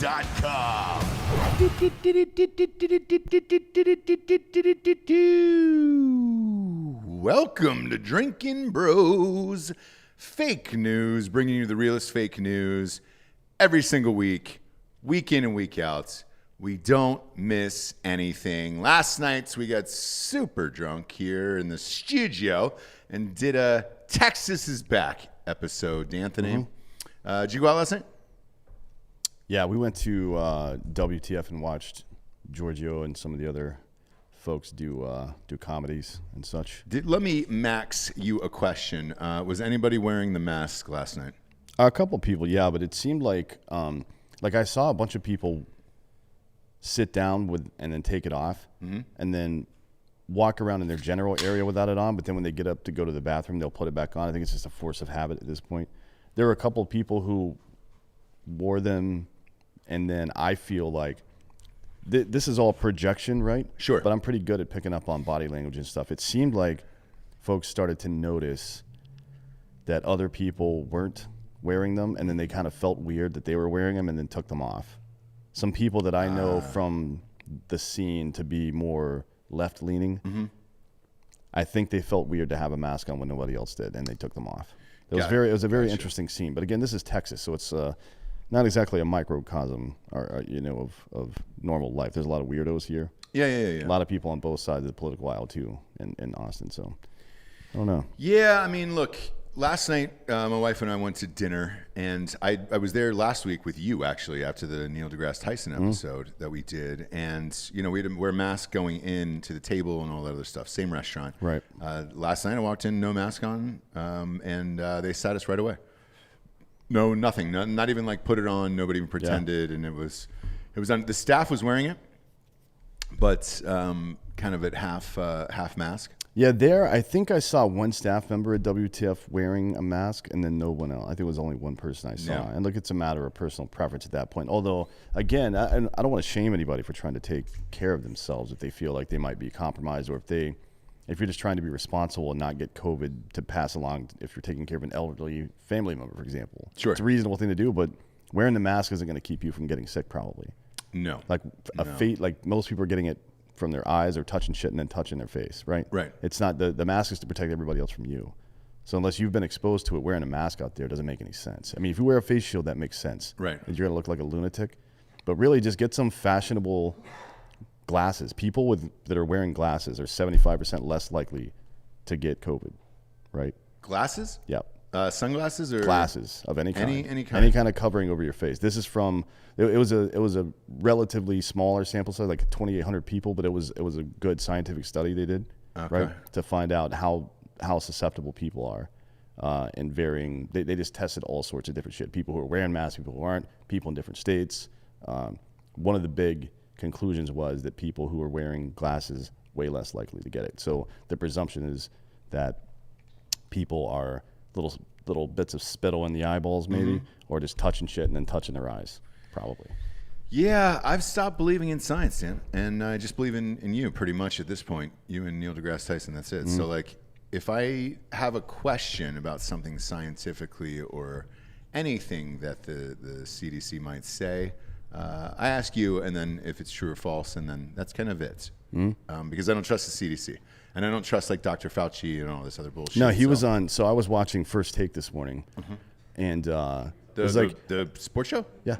Drinkin.com. Welcome to Drinkin' Bros. Fake news, bringing you the realest fake news every single week, week in and week out. We don't miss anything. Last night, we got super drunk here in the studio and did a Texas is Back episode. Anthony, did you go out last night? Yeah, we went to WTF and watched Giorgio and some of the other folks do comedies and such. Let me max you a question. Was anybody wearing the mask last night? A couple people, yeah, but it seemed like I saw a bunch of people sit down with and then take it off, and then walk around in their general area without it on. But then when they get up to go to the bathroom, they'll put it back on. I think it's just a force of habit at this point. There were a couple of people who wore them, and then I feel like this is all projection, right? Sure. But I'm pretty good at picking up on body language and stuff. It seemed like folks started to notice that other people weren't wearing them, and then they kind of felt weird that they were wearing them and then took them off. Some people that I know from the scene to be more left-leaning, I think they felt weird to have a mask on when nobody else did, and they took them off. It was a very interesting scene. But again, this is Texas, so it's not exactly a microcosm, of normal life. There's a lot of weirdos here. Yeah. A lot of people on both sides of the political aisle too, in Austin. So I don't know. Yeah, I mean, look. Last night, my wife and I went to dinner, and I was there last week with you, actually, after the Neil deGrasse Tyson episode that we did. And, we had to wear masks going in to the table and all that other stuff. Same restaurant. Right. Last night, I walked in, no mask on, and they sat us right away. No, nothing. Not even like put it on. Nobody even pretended. Yeah. And it was on, the staff was wearing it, but kind of at half mask. Yeah, I think I saw one staff member at WTF wearing a mask, and then no one else. I think it was only one person I saw. Yeah. And look, it's a matter of personal preference at that point. Although, again, I don't want to shame anybody for trying to take care of themselves if they feel like they might be compromised, or if you're just trying to be responsible and not get COVID to pass along if you're taking care of an elderly family member, for example. Sure. It's a reasonable thing to do, but wearing the mask isn't going to keep you from getting sick, probably. No. Like like most people are getting it from their eyes or touching shit and then touching their face, right? Right. It's not, the mask is to protect everybody else from you. So unless you've been exposed to it, wearing a mask out there doesn't make any sense. I mean, if you wear a face shield, that makes sense. Right. You're going to look like a lunatic. But really, just get some fashionable glasses. People that are wearing glasses are 75% less likely to get COVID, right? Glasses? Yep. Sunglasses or glasses of any kind. Any kind. Any kind of covering over your face. This is from it was a relatively smaller sample size, like 2,800 people, but it was a good scientific study they did, right, to find out how susceptible people are in varying. They just tested all sorts of different shit. People who are wearing masks, people who aren't, people in different states. One of the big conclusions was that people who are wearing glasses way less likely to get it. So the presumption is that people are little bits of spittle in the eyeballs, maybe, or just touching shit and then touching their eyes, probably. Yeah, I've stopped believing in science, Dan, and I just believe in you pretty much at this point. You and Neil deGrasse Tyson, that's it. So, like, if I have a question about something scientifically or anything that the CDC might say, I ask you, and then if it's true or false, and then that's kind of it. Because I don't trust the CDC. And I don't trust like Dr. Fauci and all this other bullshit. No, he was on. So I was watching First Take this morning, and it was the sports show. Yeah,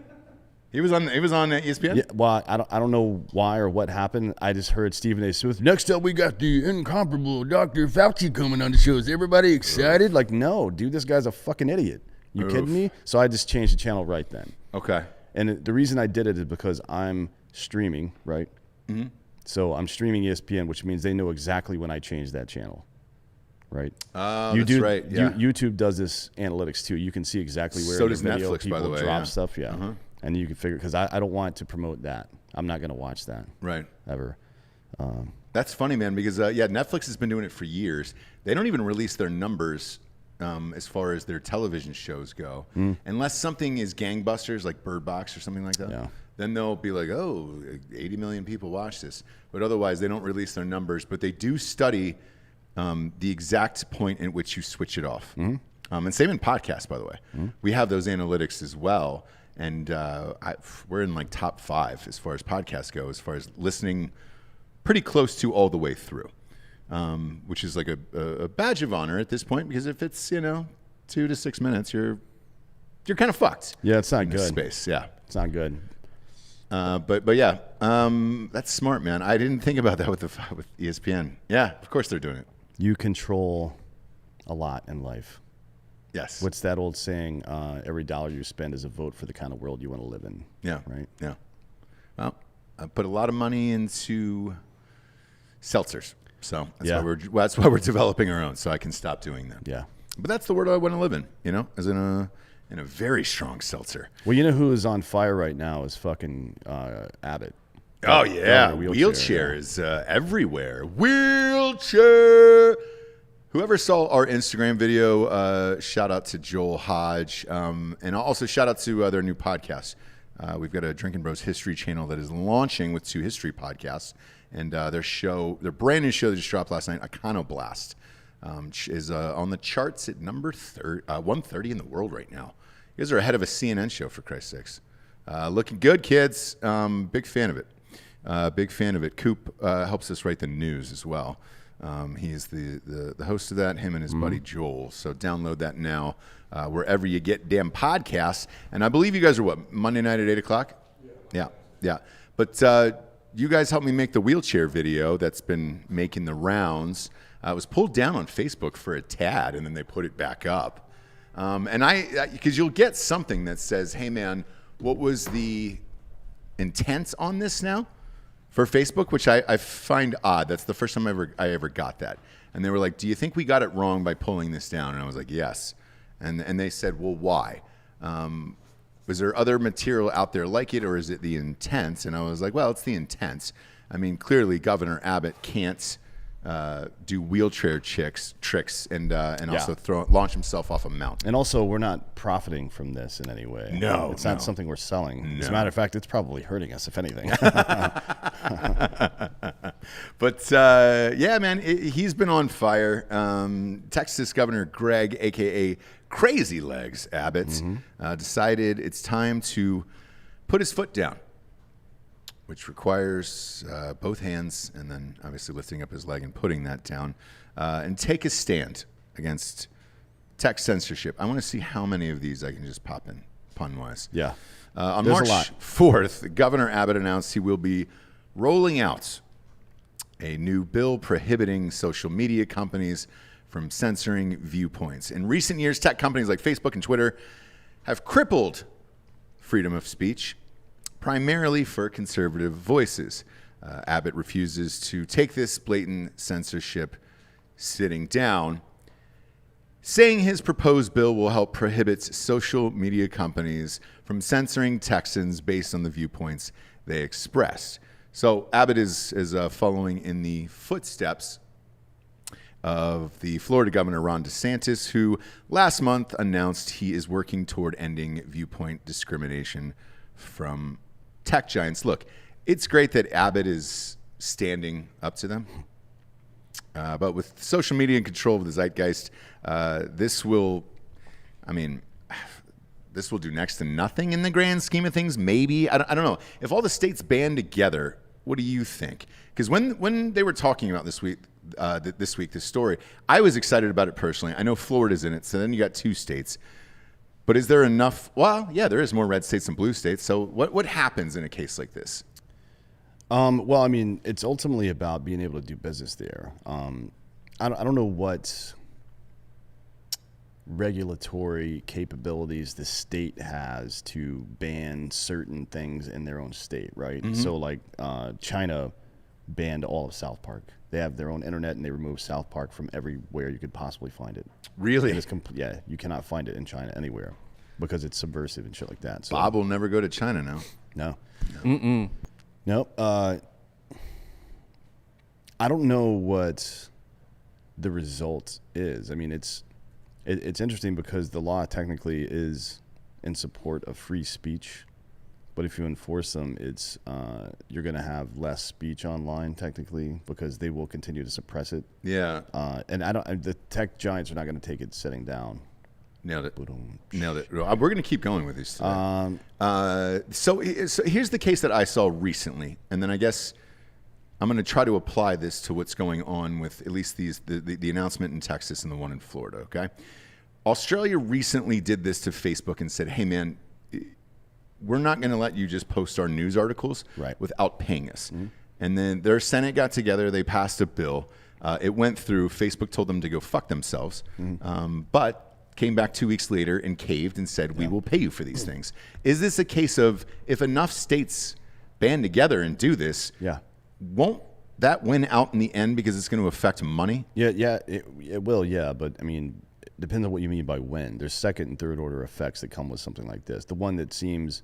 he was on ESPN. Yeah, well, I don't know why or what happened. I just heard Stephen A. Smith. Next up, we got the incomparable Dr. Fauci coming on the show. Is everybody excited? Like, no, dude, this guy's a fucking idiot. You kidding me? So I just changed the channel right then. Okay. And the reason I did it is because I'm streaming, right? So I'm streaming ESPN, which means they know exactly when I change that channel, right? That's right. Yeah. YouTube does this analytics too. You can see exactly where. So does Netflix, by the way. Drop stuff, yeah. And you can figure, because I don't want to promote that. I'm not going to watch that. Right. Ever. That's funny, man, because Netflix has been doing it for years. They don't even release their numbers as far as their television shows go, unless something is gangbusters like Bird Box or something like that. Yeah. Then they'll be like, 80 million people watch this. But otherwise, they don't release their numbers. But they do study the exact point in which you switch it off. And same in podcasts, by the way. We have those analytics as well. And we're in like top 5 as far as podcasts go, as far as listening pretty close to all the way through, which is like a badge of honor at this point, because if it's, 2 to 6 minutes, you're kind of fucked. Yeah, it's not in good. This space, yeah. It's not good. But yeah, that's smart, man. I didn't think about that with ESPN. Yeah, of course they're doing it. You control a lot in life. Yes. What's that old saying? Every dollar you spend is a vote for the kind of world you want to live in. Yeah. Right? Yeah. Well, I put a lot of money into seltzers. So that's why we're developing our own, so I can stop doing that. Yeah. But that's the world I want to live in, as in a very strong seltzer. Well, you know who is on fire right now is fucking Abbott. Oh, yeah. Wheelchair is everywhere. Wheelchair. Whoever saw our Instagram video, shout out to Joel Hodge. And also shout out to their new podcast. We've got a Drinkin' Bros history channel that is launching with 2 history podcasts. And their brand new show that just dropped last night, Iconoblast, is on the charts at number 130 in the world right now. You guys are ahead of a CNN show, for Christ's sakes. Looking good, kids. Big fan of it. Big fan of it. Coop helps us write the news as well. He is the host of that, him and his buddy Joel. So download that now wherever you get damn podcasts. And I believe you guys are Monday night at 8 o'clock? Yeah. But you guys helped me make the wheelchair video that's been making the rounds. It was pulled down on Facebook for a tad, and then they put it back up. Because you'll get something that says, hey, man, what was the intent on this now? For Facebook, which I find odd. That's the first time I ever got that. And they were like, do you think we got it wrong by pulling this down? And I was like, yes. And they said, well, why? Was there other material out there like it, or is it the intent? And I was like, well, it's the intent. I mean, clearly Governor Abbott can't do wheelchair tricks and also launch himself off a mountain. And also, we're not profiting from this in any way. No, it's not something we're selling. As a matter of fact, it's probably hurting us, if anything. But yeah, man, he's been on fire. Texas Governor Greg, aka Crazy Legs Abbott, decided it's time to put his foot down, which requires both hands and then obviously lifting up his leg and putting that down, and take a stand against tech censorship. I want to see how many of these I can just pop in, pun-wise. Yeah. On March 4th, Governor Abbott announced he will be rolling out a new bill prohibiting social media companies from censoring viewpoints. In recent years, tech companies like Facebook and Twitter have crippled freedom of speech, primarily for conservative voices. Abbott refuses to take this blatant censorship sitting down, saying his proposed bill will help prohibit social media companies from censoring Texans based on the viewpoints they expressed. So Abbott is following in the footsteps of the Florida Governor Ron DeSantis, who last month announced he is working toward ending viewpoint discrimination from tech giants. Look, it's great that Abbott is standing up to them, but with social media in control of the zeitgeist, this will do next to nothing in the grand scheme of things. Maybe I don't know. If all the states band together, what do you think? Because when they were talking about this story, I was excited about it personally. I know Florida's in it, so then you got 2 states. But is there enough? Well, yeah, there is more red states than blue states. So what happens in a case like this? Well, I mean, it's ultimately about being able to do business there. I don't know what regulatory capabilities the state has to ban certain things in their own state, right? Mm-hmm. So, like China banned all of South Park. They have their own internet, and they removed South Park from everywhere you could possibly find it. Really? Yeah, you cannot find it in China anywhere because it's subversive and shit like that. So, Bob will never go to China now. No. Mm-mm. Nope. I don't know what the result is. I mean, it's interesting because the law technically is in support of free speech, but if you enforce them, it's you're going to have less speech online technically because they will continue to suppress it. Yeah. And the tech giants are not going to take it sitting down. Nailed it. Nailed it. We're going to keep going with these today. So here's the case that I saw recently, and then I guess I'm going to try to apply this to what's going on with at least the announcement in Texas and the one in Florida, okay? Australia recently did this to Facebook and said, hey, man, we're not going to let you just post our news articles without paying us. Mm-hmm. And then their Senate got together. They passed a bill. It went through. Facebook told them to go fuck themselves. Mm-hmm. But came back 2 weeks later and caved and said, we will pay you for these things. Is this a case of if enough states band together and do this, won't that win out in the end because it's going to affect money? Yeah, it will, but I mean, it depends on what you mean by win. There's second and third order effects that come with something like this. The one that seems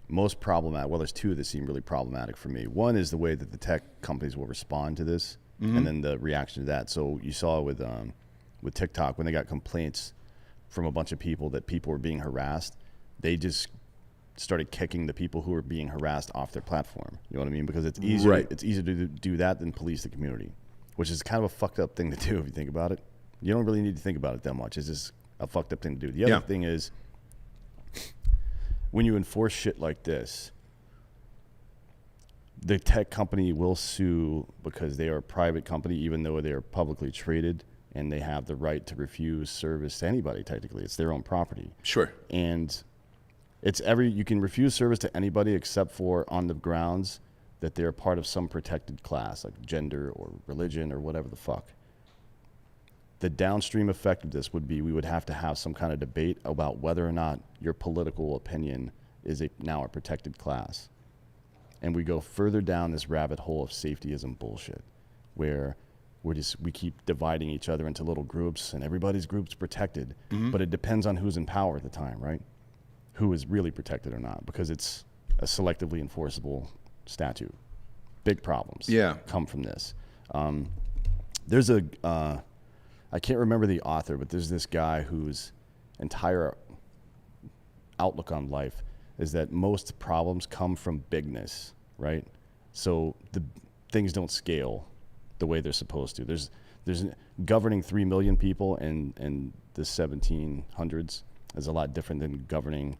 most problematic, well, there's two that seem really problematic for me. One is the way that the tech companies will respond to this, and then the reaction to that. So you saw with TikTok, when they got complaints from a bunch of people that people were being harassed, they just started kicking the people who were being harassed off their platform. You know what I mean? Because it's easier. It's easier to do that than police the community, which is kind of a fucked up thing to do if you think about it. You don't really need to think about it that much. It's just a fucked up thing to do. The other thing is, when you enforce shit like this, the tech company will sue because they are a private company, even though they are publicly traded. And they have the right to refuse service to anybody. Technically, it's their own property. Sure. And you can refuse service to anybody except for on the grounds that they're part of some protected class, like gender or religion or whatever the fuck. The downstream effect of this would be we would have to have some kind of debate about whether or not your political opinion is now a protected class. And we go further down this rabbit hole of safetyism bullshit, where we keep dividing each other into little groups, and everybody's group's protected. Mm-hmm. But it depends on who's in power at the time, right? Who is really protected or not, because it's a selectively enforceable statute. Big problems come from this. There's I can't remember the author, but there's this guy whose entire outlook on life is that most problems come from bigness, right? So the things don't scale the way they're supposed to. There's governing 3 million people in the 1700s is a lot different than governing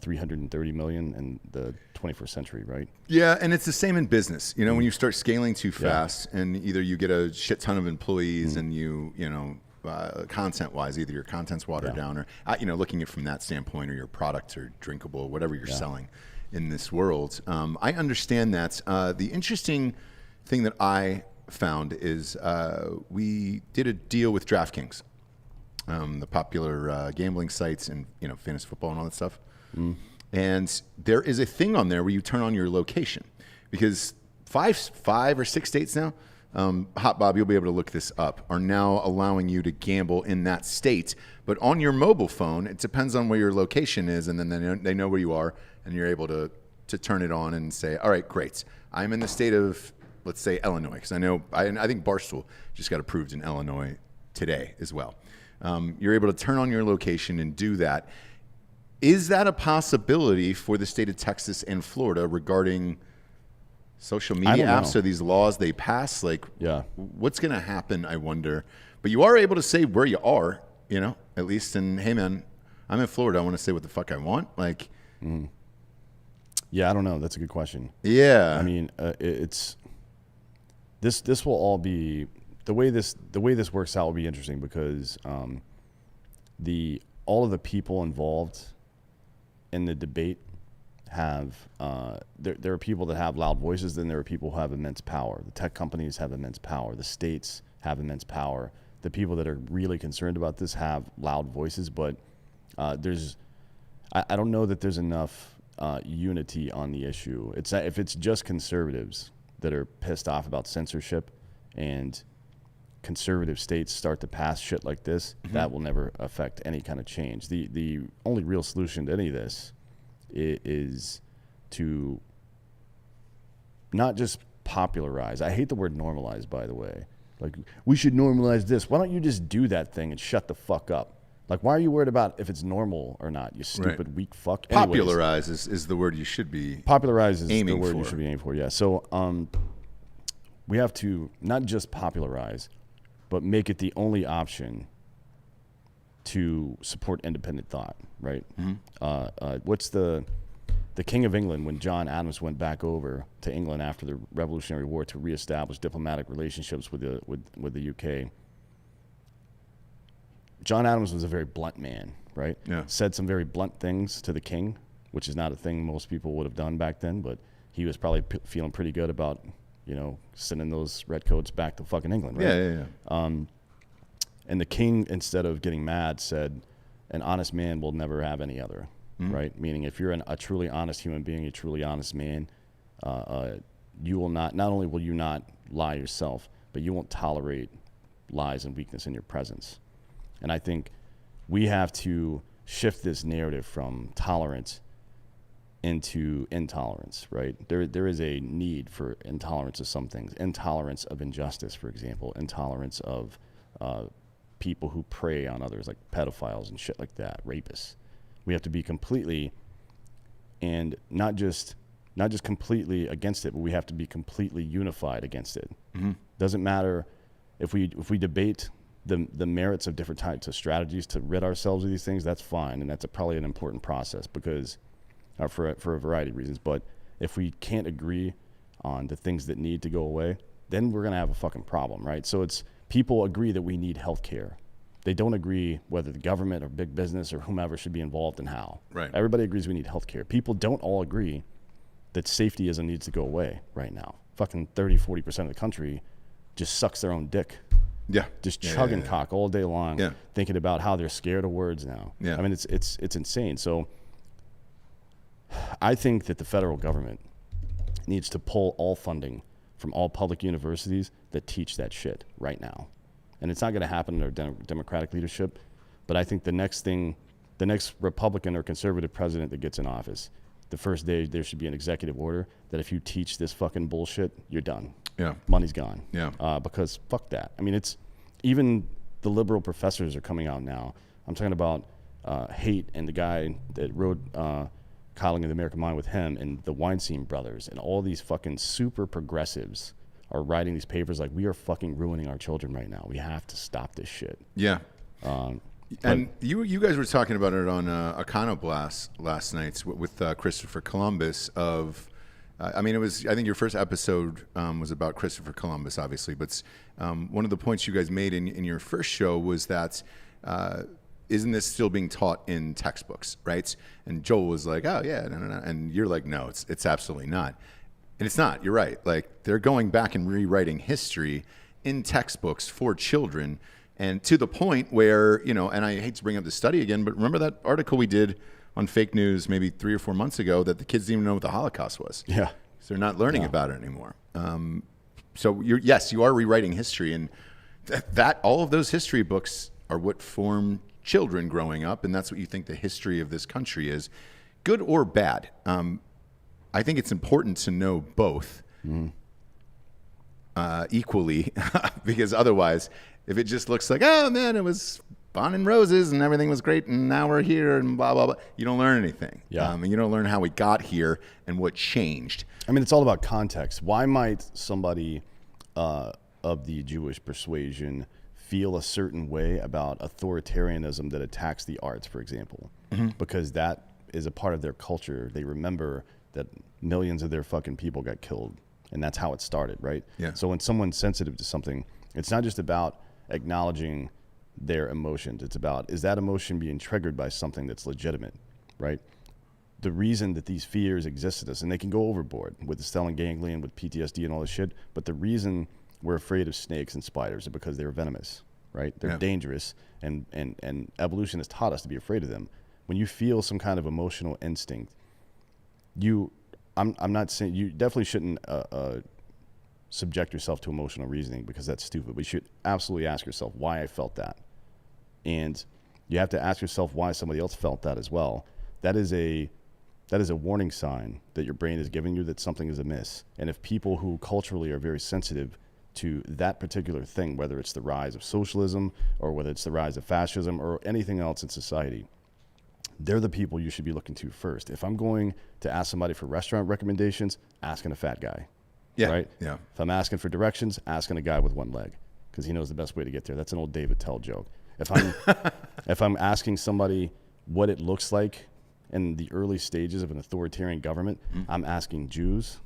330 million in the 21st century, right? Yeah, and it's the same in business. You know, when you start scaling too fast, and either you get a shit ton of employees, and you know, content-wise, either your content's watered down, or looking at it from that standpoint, or your products are drinkable, whatever you're selling in this world. I understand that. The interesting thing that I found is we did a deal with DraftKings, the popular gambling sites and fantasy football and all that stuff. And there is a thing on there where you turn on your location, because five or six states now, Hot Bob, you'll be able to look this up, are now allowing you to gamble in that state. But on your mobile phone, it depends on where your location is, and then they know where you are, and you're able to turn it on and say, all right, great, I'm in the state of, let's say, Illinois, because I think Barstool just got approved in Illinois today as well. You're able to turn on your location and do that. Is that a possibility for the state of Texas and Florida regarding social media apps? Are these laws they pass? Like, what's going to happen, I wonder? But you are able to say where you are, at least. And, hey, man, I'm in Florida. I want to say what the fuck I want. Like, yeah, I don't know. That's a good question. Yeah. I mean, it's... This will all be the way this works out will be interesting, because all of the people involved in the debate have there are people that have loud voices, then there are people who have immense power. The tech companies have immense power. The states have immense power. The people that are really concerned about this have loud voices, but I don't know that there's enough unity on the issue. If it's just conservatives that are pissed off about censorship and conservative states start to pass shit like this, that will never affect any kind of change. The only real solution to any of this is to not just popularize. I hate the word normalize, by the way. Like, we should normalize this. Why don't you just do that thing and shut the fuck up? Like, why are you worried about if it's normal or not, you stupid, weak fuck? Popularize is the word you should be Popularize is the word you should be aiming for, yeah. So we have to not just popularize, but make it the only option to support independent thought, right? What's the King of England, when John Adams went back over to England after the Revolutionary War to reestablish diplomatic relationships with the UK? John Adams was a very blunt man, right? Yeah. Said some very blunt things to the king, which is not a thing most people would have done back then, but he was probably feeling pretty good about, sending those redcoats back to fucking England, right? Yeah. And the king, instead of getting mad, said, an honest man will never have any other, right? Meaning if you're a truly honest human being, a truly honest man, you will not only will you not lie yourself, but you won't tolerate lies and weakness in your presence. And I think we have to shift this narrative from tolerance into intolerance, right? There is a need for intolerance of some things. Intolerance of injustice, for example. Intolerance of people who prey on others, like pedophiles and shit like that, rapists. We have to be completely, and not just completely against it, but we have to be completely unified against it. Doesn't matter if we debate the merits of different types of strategies to rid ourselves of these things. That's fine, and that's probably an important process because for a variety of reasons. But if we can't agree on the things that need to go away, then we're gonna have a fucking problem, right? So it's people agree that we need healthcare. They don't agree whether the government or big business or whomever should be involved and how. Right. Everybody agrees we need healthcare. People don't all agree that safetyism needs to go away right now. Fucking 30-40% of the country just sucks their own dick. Yeah. Just chugging cock all day long, Yeah. thinking about how they're scared of words now. Yeah. I mean, it's insane. So I think that the federal government needs to pull all funding from all public universities that teach that shit right now. And it's not going to happen under Democratic leadership, but I think the next Republican or conservative president that gets in office, the first day there should be an executive order that if you teach this fucking bullshit, you're done. Yeah. Money's gone. Yeah. Because fuck that. I mean, it's even the liberal professors are coming out now. I'm talking about Haidt and the guy that wrote Coddling of the American Mind with him and the Weinstein brothers and all these fucking super progressives are writing these papers like, we are fucking ruining our children right now. We have to stop this shit. Yeah. And you guys were talking about it on Iconoblast last night with Christopher Columbus of, I think your first episode was about Christopher Columbus, obviously, but one of the points you guys made in your first show was that isn't this still being taught in textbooks, right? And Joel was like, oh yeah, no. And you're like, no, it's absolutely not. And it's not, you're right. Like they're going back and rewriting history in textbooks for children. And to the point where, and I hate to bring up the study again, but remember that article we did on fake news maybe 3 or 4 months ago that the kids didn't even know what the Holocaust was. Yeah. So they're not learning about it anymore. So you are rewriting history, and that all of those history books are what form children growing up, and that's what you think the history of this country is, good or bad. I think it's important to know both equally, because otherwise, if it just looks like, oh man, it was Bon and Roses and everything was great and now we're here and blah, blah, blah, you don't learn anything. Yeah. And you don't learn how we got here and what changed. I mean, it's all about context. Why might somebody of the Jewish persuasion feel a certain way about authoritarianism that attacks the arts, for example? Because that is a part of their culture. They remember that millions of their fucking people got killed, and that's how it started, right? Yeah. So when someone's sensitive to something, it's not just about acknowledging their emotions. It's about, is that emotion being triggered by something that's legitimate, right? The reason that these fears exist in us, and they can go overboard with the Stellan ganglion, with PTSD and all this shit, but the reason we're afraid of snakes and spiders is because they're venomous, right? They're dangerous, and evolution has taught us to be afraid of them. When you feel some kind of emotional instinct, I'm not saying, you definitely shouldn't subject yourself to emotional reasoning, because that's stupid. But you should absolutely ask yourself why I felt that. And you have to ask yourself why somebody else felt that as well. That is a warning sign that your brain is giving you that something is amiss. And if people who culturally are very sensitive to that particular thing, whether it's the rise of socialism or whether it's the rise of fascism or anything else in society, they're the people you should be looking to first. If I'm going to ask somebody for restaurant recommendations, asking a fat guy. Yeah. Right? Yeah. If I'm asking for directions, asking a guy with one leg, because he knows the best way to get there. That's an old David Tell joke. If I'm asking somebody what it looks like in the early stages of an authoritarian government, I'm asking Jews,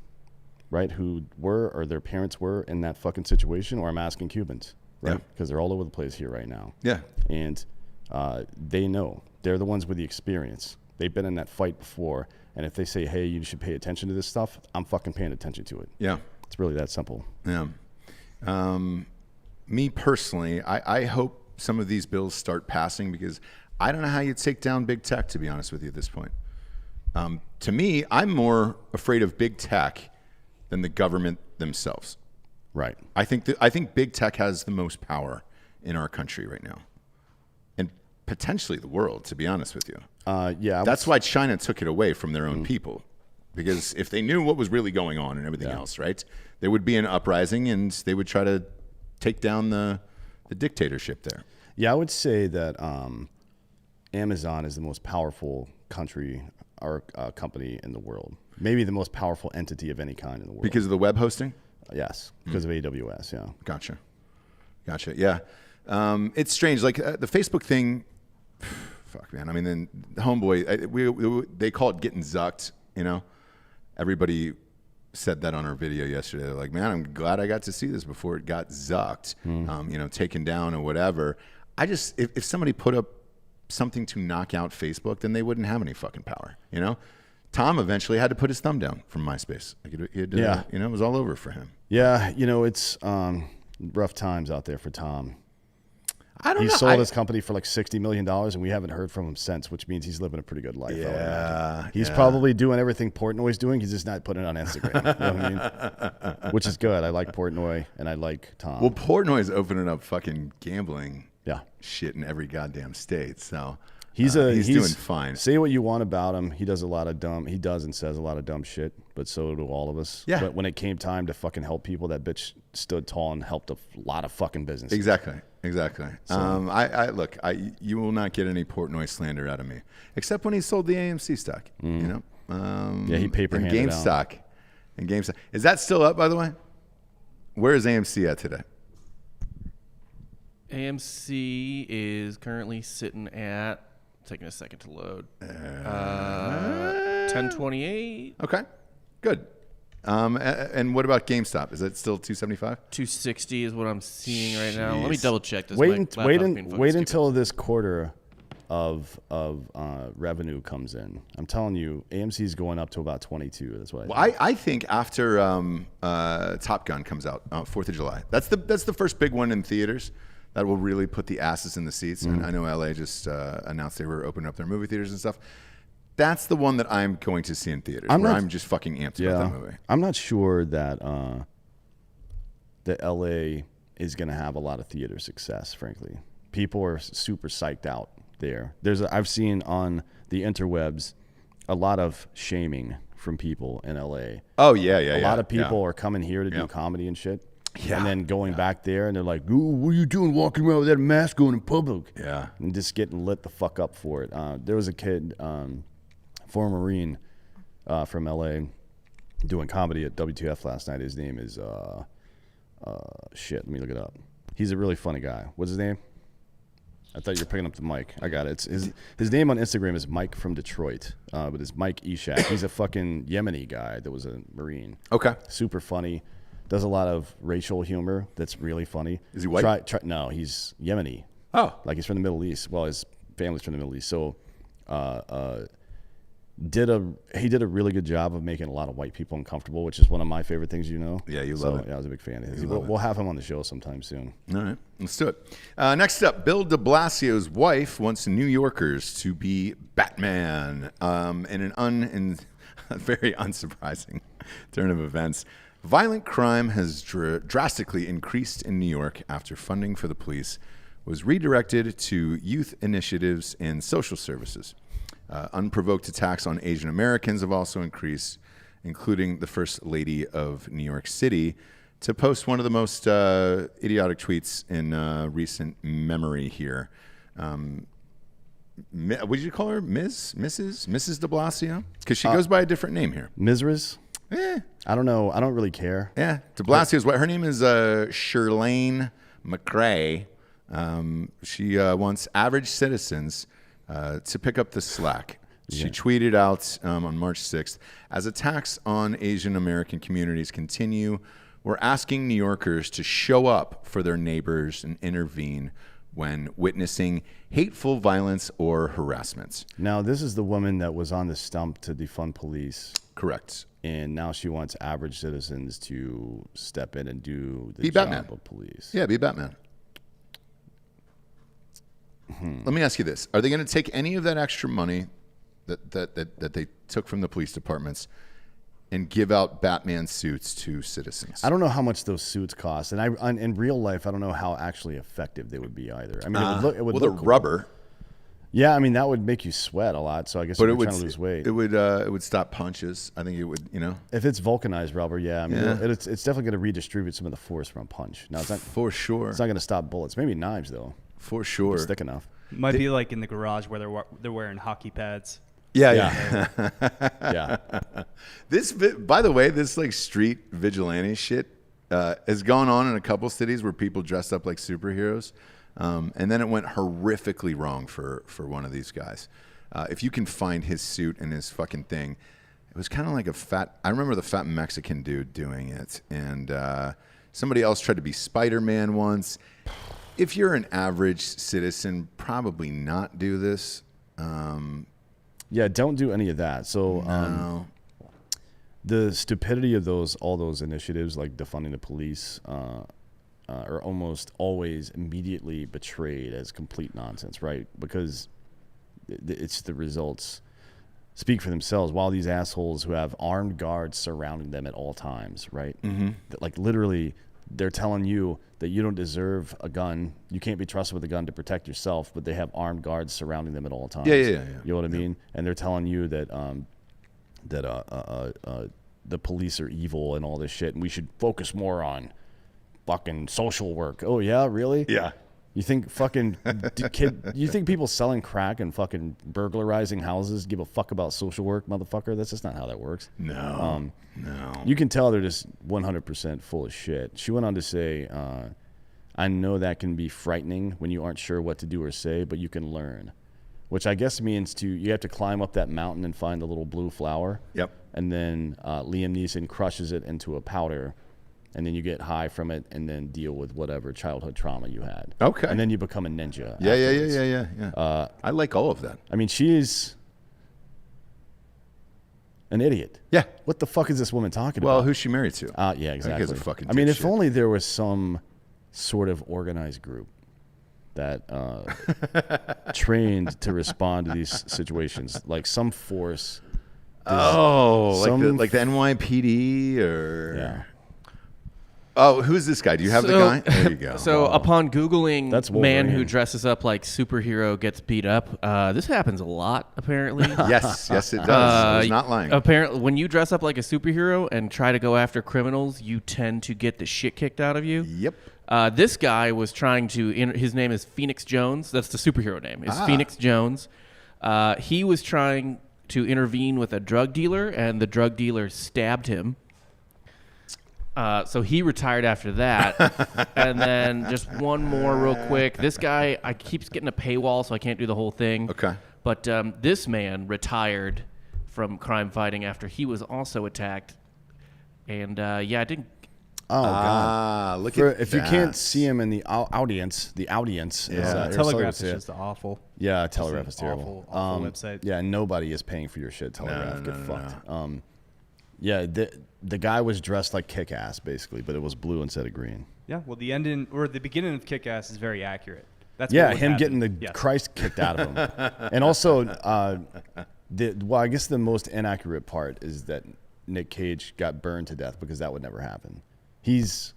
right, who were or their parents were in that fucking situation, or I'm asking Cubans, right, because they're all over the place here right now. Yeah, and they know. They're the ones with the experience. They've been in that fight before, and if they say, "Hey, you should pay attention to this stuff," I'm fucking paying attention to it. Yeah, it's really that simple. Yeah. Me personally, I hope some of these bills start passing, because I don't know how you take down big tech, to be honest with you, at this point. To me, I'm more afraid of big tech than the government themselves. Right. I think big tech has the most power in our country right now, and potentially the world, to be honest with you. Yeah. That's why China took it away from their own people, because if they knew what was really going on and everything else, right, there would be an uprising and they would try to take down the dictatorship there. Yeah, I would say that Amazon is the most powerful country or company in the world. Maybe the most powerful entity of any kind in the world. Because of the web hosting? Yes, because of AWS, yeah. Gotcha. Yeah. It's strange. Like the Facebook thing, fuck, man. I mean, then the homeboy, they call it getting zucked, you know? Everybody said that on our video yesterday. They're like, man, I'm glad I got to see this before it got zucked, taken down or whatever. If somebody put up something to knock out Facebook, then they wouldn't have any fucking power, you know? Tom eventually had to put his thumb down from MySpace. It was all over for him. Yeah, it's rough times out there for Tom. I don't know. He sold his company for like $60 million, and we haven't heard from him since, which means he's living a pretty good life. Yeah. He's probably doing everything Portnoy's doing. He's just not putting it on Instagram. You know what I mean? Which is good. I like Portnoy, and I like Tom. Well, Portnoy's opening up fucking gambling shit in every goddamn state, so... He's doing fine. Say what you want about him. He does and says a lot of dumb shit, but so do all of us. Yeah. But when it came time to fucking help people, that bitch stood tall and helped a lot of fucking businesses. Exactly. So, you will not get any Portnoy slander out of me, except when he sold the AMC stock. You know. He paper-handed out. And GameStop. Is that still up, by the way? Where is AMC at today? AMC is currently sitting at... Taking a second to load. 1028. Okay, good. And what about GameStop? Is it still 275? 260 is what I'm seeing right now. Let me double check this. Wait until this quarter of revenue comes in. I'm telling you, AMC is going up to about 22. That's what I think after Top Gun comes out, 4th of July. That's the first big one in theaters. That will really put the asses in the seats. And I know LA just announced they were opening up their movie theaters and stuff. That's the one that I'm going to see in theaters. I'm just fucking amped about that movie. I'm not sure that LA is going to have a lot of theater success, frankly. People are super psyched out there. I've seen on the interwebs a lot of shaming from people in LA. Oh, yeah. A lot of people are coming here to do comedy and shit. Yeah, and then going back there, and they're like, "Ooh, what are you doing walking around with that mask going in public?" Yeah. And just getting lit the fuck up for it. There was a kid, former Marine from LA, doing comedy at WTF last night. His name is, shit, let me look it up. He's a really funny guy. What's his name? I thought you were picking up the mic. I got it. His name on Instagram is Mike from Detroit, but it's Mike Ishak. He's a fucking Yemeni guy that was a Marine. Okay. Super funny. Does a lot of racial humor that's really funny. Is he white? No, he's Yemeni. Oh. Like he's from the Middle East. Well, his family's from the Middle East. So he did a really good job of making a lot of white people uncomfortable, which is one of my favorite things, Yeah, you love it. Yeah, I was a big fan of his. We'll have him on the show sometime soon. All right, let's do it. Next up, Bill de Blasio's wife wants New Yorkers to be Batman in an very unsurprising turn of events. Violent crime has drastically increased in New York after funding for the police was redirected to youth initiatives and social services. Unprovoked attacks on Asian Americans have also increased, including the First Lady of New York City to post one of the most idiotic tweets in recent memory here. What did you call her? Mrs. de Blasio? Because she goes by a different name here. Mrs.? I don't know. I don't really care. Yeah. De Blasio's wife. Her name is Shirlane McRae. She wants average citizens to pick up the slack. She tweeted out on March 6th, as attacks on Asian American communities continue, we're asking New Yorkers to show up for their neighbors and intervene when witnessing hateful violence or harassment. Now, this is the woman that was on the stump to defund police. Correct. And now she wants average citizens to step in and do the Be job Batman. of police. Yeah, be Batman. Let me ask you this. Are they going to take any of that extra money that they took from the police departments and give out Batman suits to citizens? I don't know how much those suits cost, and in real life, I don't know how actually effective they would be either. I mean, it would they're look cool. rubber. Yeah, I mean that would make you sweat a lot. So I guess But if you're trying to lose weight, it would stop punches. I think it would, if it's vulcanized rubber, yeah, I mean Yeah. it's definitely going to redistribute some of the force from a punch. Now it's not for sure. It's not going to stop bullets. Maybe knives though. For sure. It's thick enough. Might be like in the garage where they're wearing hockey pads. Yeah. Yeah. By the way, this like street vigilante shit has gone on in a couple cities where people dressed up like superheroes. And then it went horrifically wrong for one of these guys. If you can find his suit and his fucking thing, it was kind of like I remember the fat Mexican dude doing it. And somebody else tried to be Spider-Man once. If you're an average citizen, probably not do this. Yeah, don't do any of that. So No. the stupidity of all those initiatives like defunding the police are almost always immediately betrayed as complete nonsense, right? Because it's the results speak for themselves. While these assholes who have armed guards surrounding them at all times, right? Mm-hmm. Like literally, they're telling you that you don't deserve a gun. You can't be trusted with a gun to protect yourself, but they have armed guards surrounding them at all times. Yeah. You know what I mean? And they're telling you that the police are evil and all this shit, and we should focus more on fucking social work. Oh yeah, really? Yeah. You think fucking you think people selling crack and fucking burglarizing houses give a fuck about social work, motherfucker? That's just not how that works. No. You can tell they're just 100% full of shit. She went on to say, I know that can be frightening when you aren't sure what to do or say, but you can learn. Which I guess means you have to climb up that mountain and find the little blue flower. Yep. And then Liam Neeson crushes it into a powder, and then you get high from it and then deal with whatever childhood trauma you had. Okay. And then you become a ninja. Yeah. I like all of that. I mean, she's an idiot. Yeah. What the fuck is this woman talking Well, about? who's she married to? Yeah, exactly. That guy's a fucking I mean, if dipshit. only there was some sort of organized group that trained to respond to these situations, like some force. Like the NYPD or Yeah. Oh, who's this guy? Do you have the guy? There you go. So upon Googling That's man who Wolverine. dresses up like superhero gets beat up, this happens a lot, apparently. yes, it does. I was not lying. Apparently, when you dress up like a superhero and try to go after criminals, you tend to get the shit kicked out of you. Yep. This guy was trying to, his name is Phoenix Jones. That's the superhero name, is Phoenix Jones. He was trying to intervene with a drug dealer, and the drug dealer stabbed him. So he retired after that. And then just one more real quick. This guy, I keeps getting a paywall, so I can't do the whole thing. Okay. But this man retired from crime fighting after he was also attacked. And I didn't. Oh god! Look For, at if that. you can't see him in the audience, Yeah. Telegraph is just awful. Yeah, Telegraph is terrible. Awful website. Yeah, nobody is paying for your shit. Telegraph, No, get no, fucked. Yeah, the guy was dressed like Kick-Ass basically, but it was blue instead of green. Yeah, well, the ending or the beginning of Kick-Ass is very accurate. That's Yeah, what would him happen. getting the Yes. Christ kicked out of him, and also, I guess the most inaccurate part is that Nick Cage got burned to death because that would never happen. He's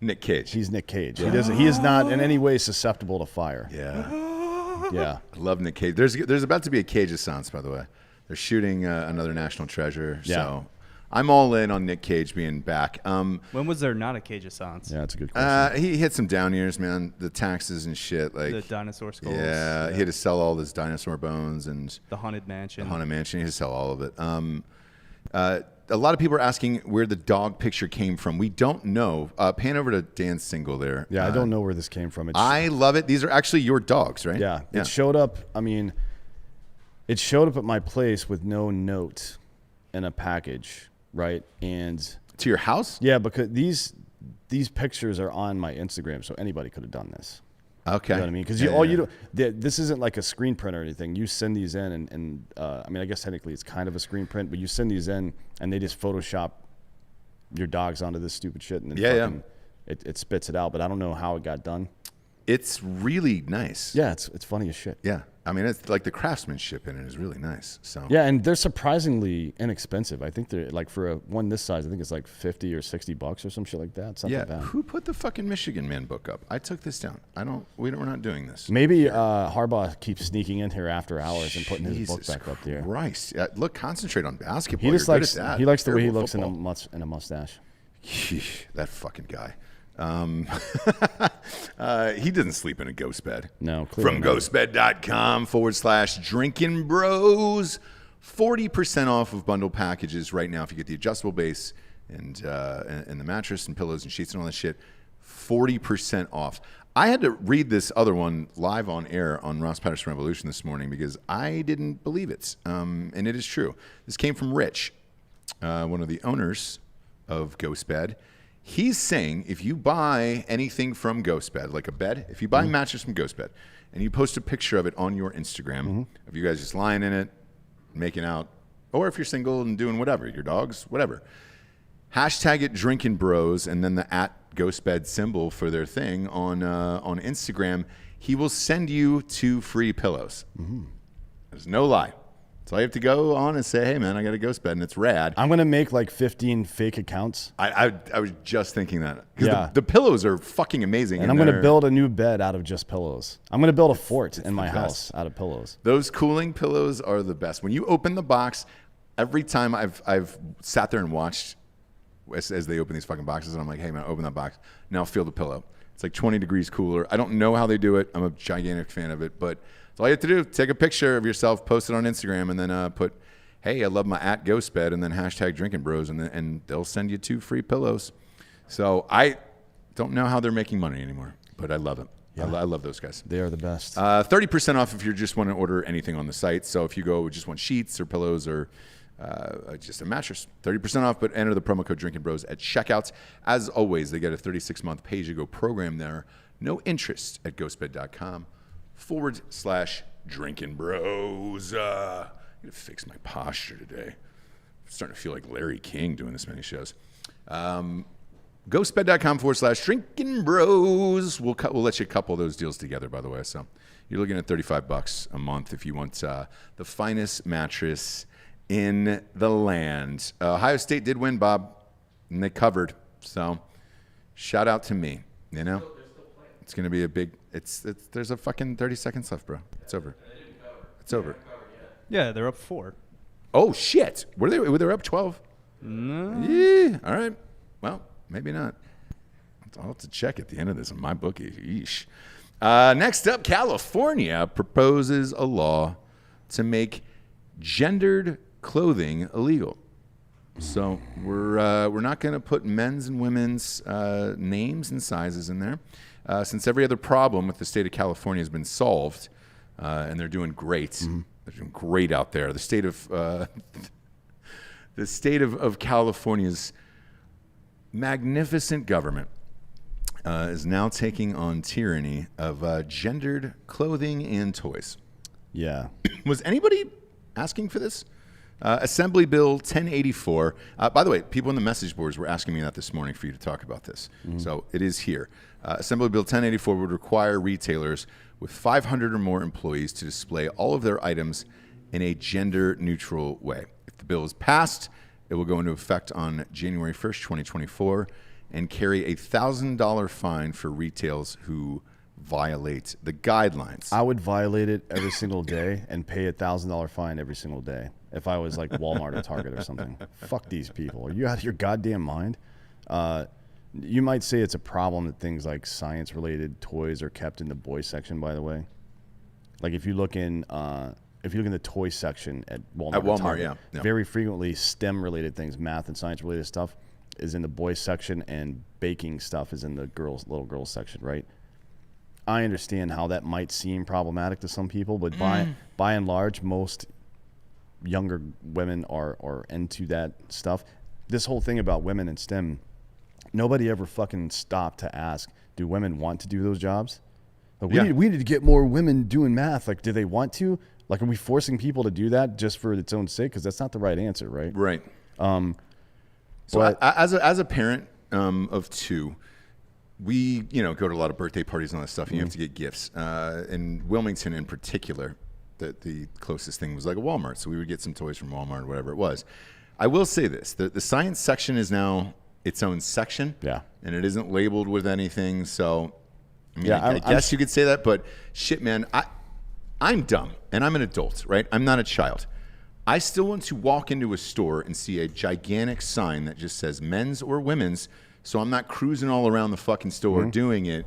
Nick Cage. Nick Cage. He is not in any way susceptible to fire. Yeah. Yeah. I love Nick Cage. There's about to be a Cage Assance, by the way. They're shooting another National Treasure. Yeah. So I'm all in on Nick Cage being back. When was there not a Cage Assance? Yeah, that's a good question. He hit some down years, man. The taxes and shit. Like The dinosaur skulls. Yeah, he had to sell all his dinosaur bones and The Haunted Mansion. the Haunted Mansion. He had to sell all of it. a lot of people are asking where the dog picture came from. We don't know. Pan over to Dan's single there. Yeah, I don't know where this came from. I love it. These are actually your dogs, right? Yeah, it showed up. I mean, it showed up at my place with no note in a package, right? And to your house? Yeah, because these pictures are on my Instagram, so anybody could have done this. Okay. You know what I mean? Because this isn't like a screen print or anything. You send these in, and I mean, I guess technically it's kind of a screen print, but you send these in, and they just Photoshop your dogs onto this stupid shit, and then it spits it out. But I don't know how it got done. It's really nice. Yeah, it's funny as shit. Yeah. I mean, it's like the craftsmanship in it is really nice. So yeah, and they're surprisingly inexpensive. I think they're like for one this size, I think it's like $50 or $60 or some shit like that. Something like that. Who put the fucking Michigan Man book up? I took this down. We're not doing this. Maybe Harbaugh keeps sneaking in here after hours and putting his book back up there. Christ. Look, concentrate on basketball. He just likes he likes the way he Terrible looks football. in a mustache. That fucking guy. He doesn't sleep in a ghost bed. No, From ghostbed.com/Drinkin Bros. 40% off of bundle packages right now if you get the adjustable base and the mattress and pillows and sheets and all that shit. 40% off. I had to read this other one live on air on Ross Patterson Revolution this morning because I didn't believe it. And it is true. This came from Rich, one of the owners of Ghostbed. He's saying if you buy anything from Ghostbed, like a bed, if you buy a mattress from Ghostbed and you post a picture of it on your Instagram, of you guys just lying in it, making out, or if you're single and doing whatever, your dogs, whatever, hashtag it Drinkin Bros and then the @Ghostbed symbol for their thing on Instagram, he will send you 2 free pillows. There's no lie. So I have to go on and say, hey, man, I got a ghost bed, and it's rad. I'm going to make like 15 fake accounts. I was just thinking that. Yeah. The pillows are fucking amazing. And I'm going to build a new bed out of just pillows. I'm going to build a fort in my house out of pillows. Those cooling pillows are the best. When you open the box, every time I've sat there and watched as they open these fucking boxes, and I'm like, hey, man, open that box. Now feel the pillow. It's like 20 degrees cooler. I don't know how they do it. I'm a gigantic fan of it, but that's all you have to do. Take a picture of yourself, post it on Instagram, and then put, hey, I love my @Ghostbed, and then hashtag Drinkin Bros, and they'll send you 2 free pillows. So I don't know how they're making money anymore, but I love it. Yeah. I love those guys. They are the best. 30% off if you just want to order anything on the site. So if you go just want sheets or pillows or just a mattress, 30% off, but enter the promo code Drinkin Bros at checkout. As always, they get a 36-month pay-as-you-go program there. No interest at ghostbed.com/Drinkin Bros. I gotta fix my posture today. I'm starting to feel like Larry King doing this many shows. Ghostbed.com/Drinkin Bros. We'll let you couple those deals together, by the way. So you're looking at $35 a month if you want the finest mattress in the land. Ohio State did win, Bob, and they covered. So shout out to me. You know, it's going to be a big. There's a fucking 30 seconds left, bro. It's over. It's over. Yeah, they're up 4. Oh shit! Were they up 12? No. Yeah. All right. Well, maybe not. I'll have to check at the end of this on my bookie. Yeesh. Next up, California proposes a law to make gendered clothing illegal. So we're not going to put men's and women's names and sizes in there, since every other problem with the state of California has been solved, and they're doing great. They're doing great out there. The state of California's magnificent government is now taking on tyranny of gendered clothing and toys. Yeah. Was anybody asking for this? Assembly Bill 1084. By the way, people in the message boards were asking me that this morning for you to talk about this. So it is here. Assembly Bill 1084 would require retailers with 500 or more employees to display all of their items in a gender-neutral way. If the bill is passed, it will go into effect on January 1st, 2024, and carry a $1,000 fine for retailers who violate the guidelines. I would violate it every single day and pay a $1,000 fine every single day if I was like Walmart or Target or something. Fuck these people. Are you out of your goddamn mind? You might say it's a problem that things like science-related toys are kept in the boys section, by the way. Like if you look in if you look in the toy section at Walmart, At Walmart, Target, yeah. very frequently STEM-related things, math and science-related stuff, is in the boys section, and baking stuff is in the little girls section, right? I understand how that might seem problematic to some people, but by and large, most younger women are into that stuff. This whole thing about women in STEM, nobody ever fucking stopped to ask, do women want to do those jobs? Like, we need to get more women doing math. Like, do they want to? Like, are we forcing people to do that just for its own sake? Because that's not the right answer, right? Right. So as a parent of two, we go to a lot of birthday parties and all that stuff, and you have to get gifts. In Wilmington in particular, the closest thing was like a Walmart. So we would get some toys from Walmart or whatever it was. I will say this. The science section is now its own section. Yeah. And it isn't labeled with anything. So, I mean, Yeah, I guess you could say that. But shit, man, I'm dumb. And I'm an adult, right? I'm not a child. I still want to walk into a store and see a gigantic sign that just says men's or women's, so I'm not cruising all around the fucking store doing it.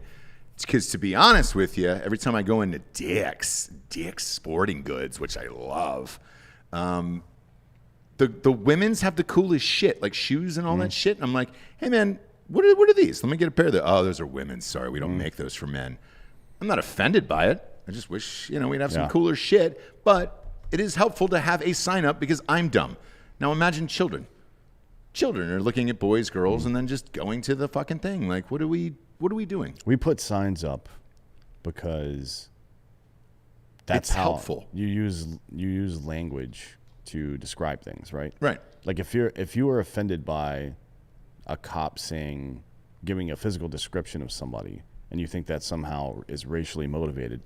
Because to be honest with you, every time I go into Dick's Sporting Goods, which I love, the women's have the coolest shit, like shoes and all that shit. And I'm like, hey man, what are these? Let me get a pair of those. Oh, those are women's. Sorry, we don't make those for men. I'm not offended by it. I just wish we'd have some cooler shit. But it is helpful to have a sign up because I'm dumb. Now imagine children. Children are looking at boys, girls, and then just going to the fucking thing. Like, what are we doing? We put signs up because that's It's how helpful. You use language to describe things, right? Right. Like if you are offended by a cop giving a physical description of somebody, and you think that somehow is racially motivated,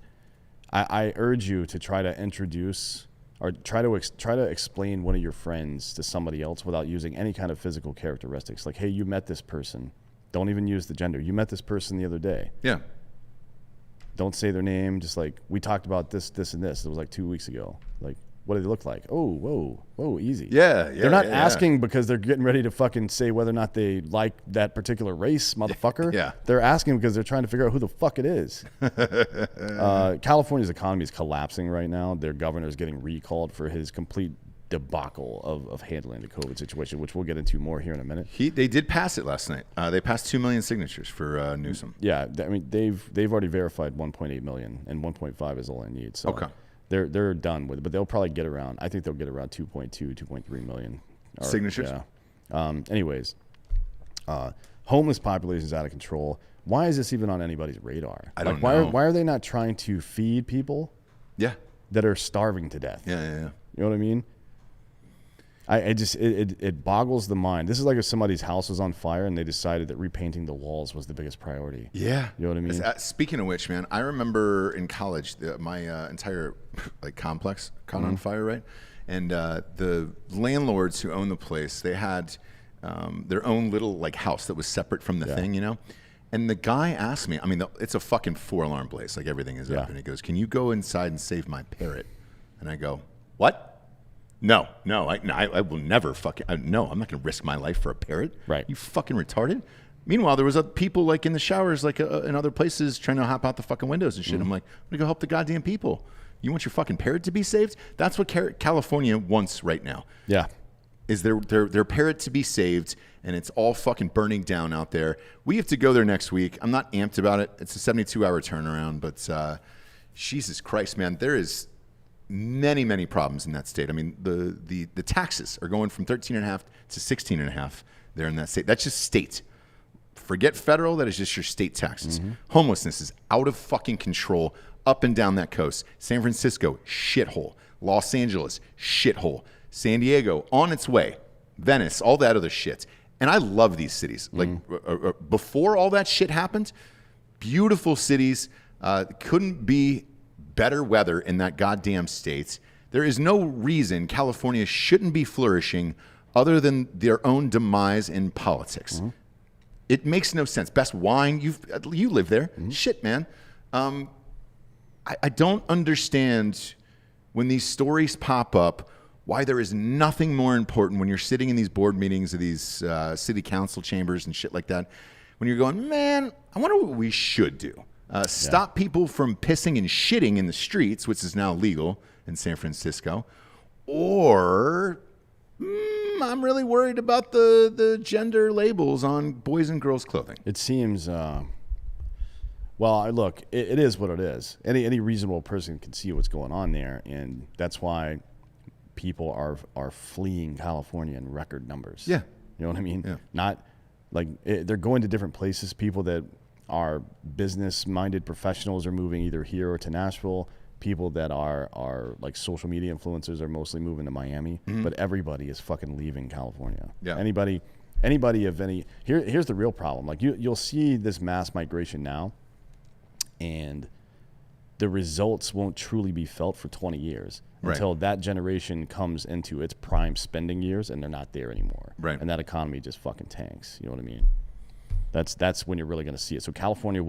I urge you to try to introduce or try to explain one of your friends to somebody else without using any kind of physical characteristics. Like, hey, you met this person. Don't even use the gender. You met this person the other day. Yeah. Don't say their name. Just like, we talked about this, and this. It was like 2 weeks ago. Like, what do they look like? Oh, whoa, easy. Yeah. They're not asking because they're getting ready to fucking say whether or not they like that particular race, motherfucker. Yeah. They're asking because they're trying to figure out who the fuck it is. California's economy is collapsing right now. Their governor is getting recalled for his complete debacle of handling the COVID situation, which we'll get into more here in a minute. They did pass it last night. They passed 2 million signatures for Newsom. Yeah, I mean they've already verified 1.8 million, and 1.5 is all I need. So Okay. They're done with it, but they'll probably get around. I think they'll get around 2.3 million signatures. Yeah. Anyways, homeless population is out of control. Why is this even on anybody's radar? I don't know. Why are they not trying to feed people Yeah. that are starving to death? Yeah. You know what I mean? It boggles the mind. This is like if somebody's house was on fire and they decided that repainting the walls was the biggest priority. Yeah. You know what I mean? Speaking of which, man, I remember in college, my entire complex caught on fire, right? And the landlords who owned the place, they had their own little house that was separate from the thing, And the guy asked me, I mean, it's a fucking 4-alarm blaze, like everything is up. And he goes, "Can you go inside and save my parrot?" And I go, "What? No, I will never fucking, no, I'm not going to risk my life for a parrot. Right. You fucking retarded." Meanwhile, there was people in the showers, in other places trying to hop out the fucking windows and shit. I'm like, I'm going to go help the goddamn people. You want your fucking parrot to be saved? That's what California wants right now. Yeah. Is their parrot to be saved, and it's all fucking burning down out there. We have to go there next week. I'm not amped about it. It's a 72-hour turnaround, but Jesus Christ, man, there is many problems in that state. I mean, the taxes are going from 13.5 to 16.5 there in that state. That's just state. Forget federal. That is just your state taxes. Homelessness is out of fucking control up and down that coast. San Francisco, shithole. Los Angeles, shithole. San Diego, on its way. Venice, all that other shit. And I love these cities. Before all that shit happened, beautiful cities. Couldn't be better weather in that goddamn state. There is no reason California shouldn't be flourishing other than their own demise in politics. It makes no sense. Best wine, you live there. Shit, man. I don't understand when these stories pop up why there is nothing more important when you're sitting in these board meetings of these city council chambers and shit like that, when you're going, man, I wonder what we should do. Stop people from pissing and shitting in the streets, which is now legal in San Francisco, or I'm really worried about the gender labels on boys and girls clothing. It seems, look, it is what it is. Any reasonable person can see what's going on there, and that's why people are fleeing California in record numbers. Yeah. You know what I mean? Yeah. Not like they're going to different places. People that are business-minded professionals are moving either here or to Nashville. People that are like social media influencers are mostly moving to Miami, but everybody is fucking leaving California. Yeah. Anybody of any here's the real problem. Like you'll see this mass migration now, and the results won't truly be felt for 20 years until that generation comes into its prime spending years, and they're not there anymore. Right. And that economy just fucking tanks. You know what I mean? That's when you're really going to see it. So California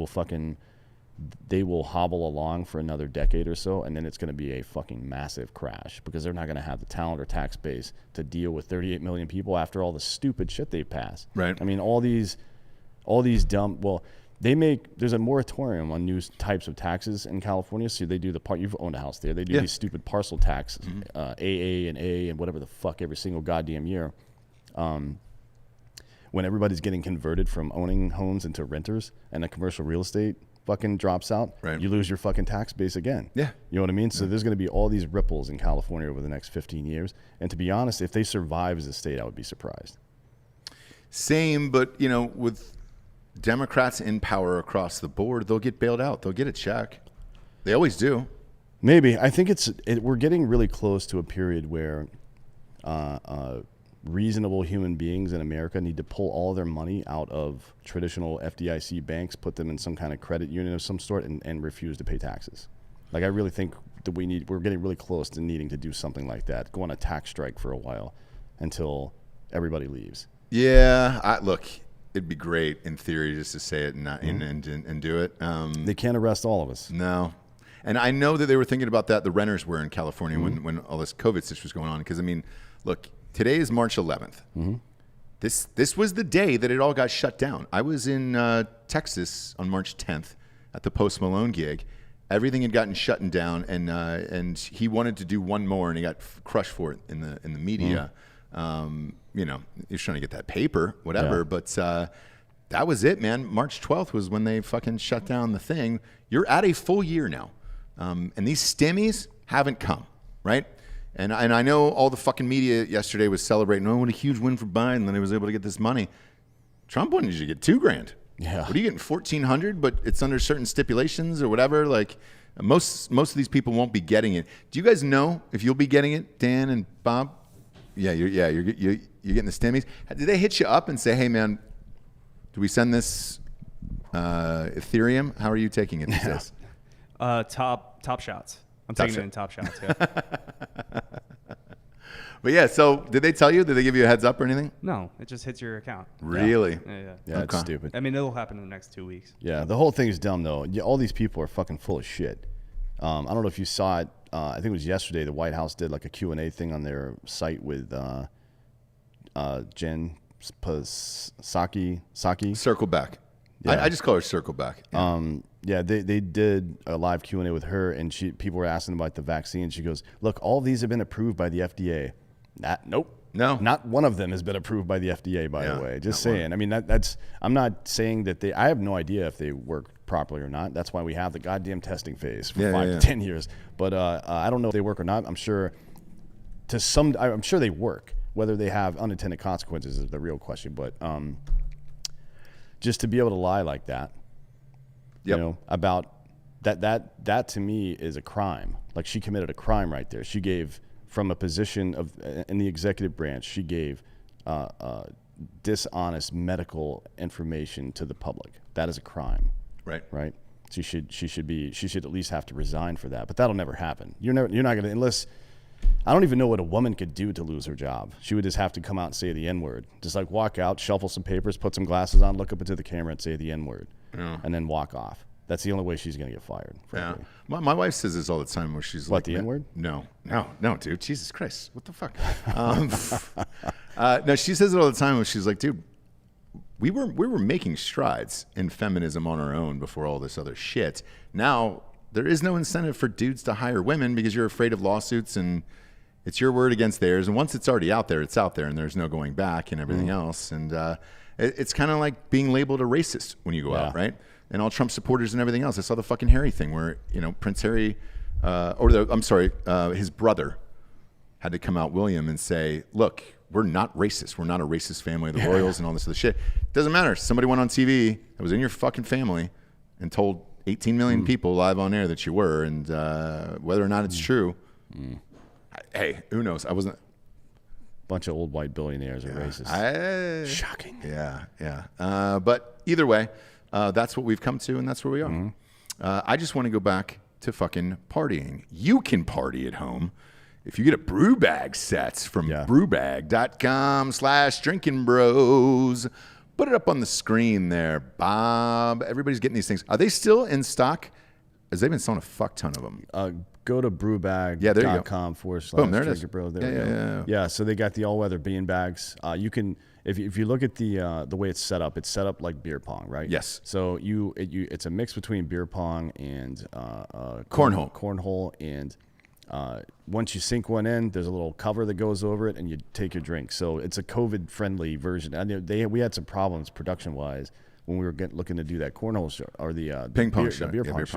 they will hobble along for another decade or so, and then it's going to be a fucking massive crash because they're not going to have the talent or tax base to deal with 38 million people after all the stupid shit they passed. Right. I mean, all these dumb. Well, there's a moratorium on new types of taxes in California. So they do you've owned a house there. They do these stupid parcel taxes, AA and A and whatever the fuck every single goddamn year. When everybody's getting converted from owning homes into renters and the commercial real estate fucking drops out, you lose your fucking tax base again. Yeah. You know what I mean? So there's going to be all these ripples in California over the next 15 years. And to be honest, if they survive as a state, I would be surprised. Same, but with Democrats in power across the board, they'll get bailed out. They'll get a check. They always do. Maybe. I think we're getting really close to a period where reasonable human beings in America need to pull all their money out of traditional FDIC banks, put them in some kind of credit union of some sort, and refuse to pay taxes. Like, I really think that we're getting really close to needing to do something like that, go on a tax strike for a while until everybody leaves. Yeah, look, it'd be great in theory just to say it and not, and do it. They can't arrest all of us. No. And I know that they were thinking about that, the renters were in California when all this COVID situation was going on. Because, I mean, look, today is March 11th. This was the day that it all got shut down. I was in Texas on March 10th at the Post Malone gig. Everything had gotten shut down, and he wanted to do one more, and he got crushed for it in the media. He was trying to get that paper, whatever. But that was it, man. March 12th was when they fucking shut down the thing. You're at a full year now, and these stimmies haven't come, right? And I know all the fucking media yesterday was celebrating, what a huge win for Biden, that he was able to get this money. Trump wanted you to get $2,000. Yeah. What are you getting, $1,400? But it's under certain stipulations or whatever. Like most of these people won't be getting it. Do you guys know if you'll be getting it, Dan and Bob? Yeah, you're getting the stimmies. Did they hit you up and say, hey man, do we send this Ethereum? How are you taking it these days? Top shots. I'm taking it in Top Shots. Yeah. But yeah, so did they tell you? Did they give you a heads up or anything? No, it just hits your account. Really? Yeah, it's stupid. I mean, it'll happen in the next 2 weeks. Yeah, the whole thing is dumb though. All these people are fucking full of shit. I don't know if you saw it. I think it was yesterday. The White House did like a Q&A thing on their site with Jensaki. Circle back. Yeah. I just call her Circle back. Yeah, they did a live Q&A with her, and people were asking about the vaccine. She goes, look, all these have been approved by the FDA. Nope. No. Not one of them has been approved by the FDA, by the way. Just saying. One. I mean, that's. I'm not saying that I have no idea if they work properly or not. That's why we have the goddamn testing phase for 5 to 10 years. But I don't know if they work or not. I'm sure I'm sure they work. Whether they have unintended consequences is the real question. But just to be able to lie like that, about that to me is a crime. Like, she committed a crime right there. She gave, from a position in the executive branch, she gave dishonest medical information to the public. That is a crime. Right. She should at least have to resign for that. But that'll never happen. You're not going to, unless, I don't even know what a woman could do to lose her job. She would just have to come out and say the N-word. Just like walk out, shuffle some papers, put some glasses on, look up into the camera and say the N-word. And then walk off. That's the only way she's going to get fired, frankly. Yeah. My wife says this all the time where she's like... What, the N-word? No, dude. Jesus Christ. What the fuck? No, she says it all the time where she's like, dude, we were making strides in feminism on our own before all this other shit. Now there is no incentive for dudes to hire women because you're afraid of lawsuits and it's your word against theirs. And once it's already out there, it's out there and there's no going back and everything else. And it's kind of like being labeled a racist when you go out, right? And all Trump supporters and everything else. I saw the fucking Harry thing where, Prince Harry, his brother had to come out, William, and say, look, we're not racist. We're not a racist family of the royals and all this other shit. Doesn't matter. Somebody went on TV that was in your fucking family and told 18 million people live on air that you were, and whether or not it's true, hey, who knows? I wasn't. Bunch of old white billionaires are racist. Shocking. Yeah. But either way, that's what we've come to, and that's where we are. I just want to go back to fucking partying. You can party at home if you get a Brewbag sets from brewbag.com/drinking bros. Put it up on the screen there, Bob. Everybody's getting these things. Are they still in stock? As they've been selling a fuck ton of them. Go to brewbag.com Boom, there it is. /drinking bros. Yeah, so they got the all-weather bean bags. You can, if you look at the way it's set up like beer pong, right? Yes. So it's a mix between beer pong and cornhole, and once you sink one in, there's a little cover that goes over it, and you take your drink. So it's a COVID-friendly version. I know we had some problems production-wise when we were looking to do that cornhole show or the beer pong show.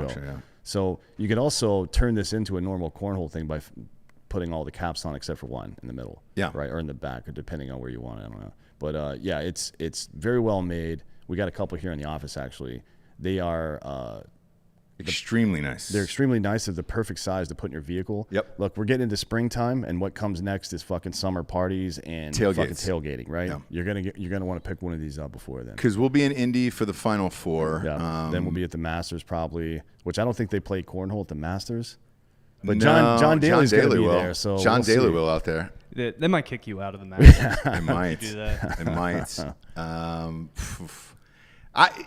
Yeah. So you could also turn this into a normal cornhole thing by putting all the caps on except for one in the middle, right, or in the back, or depending on where you want it. I don't know, but it's very well made. We got a couple here in the office actually. They are extremely nice. They're extremely nice. They're the perfect size to put in your vehicle. Yep. Look, we're getting into springtime, and what comes next is fucking summer parties and fucking tailgating, right? Yeah. You're gonna want to pick one of these up before then. Because we'll be in Indy for the Final Four. Yeah. Then we'll be at the Masters probably, which I don't think they play cornhole at the Masters. But John Daly's going to be there. So John Daly will out there. They might kick you out of the Masters. They might. Do that. They might.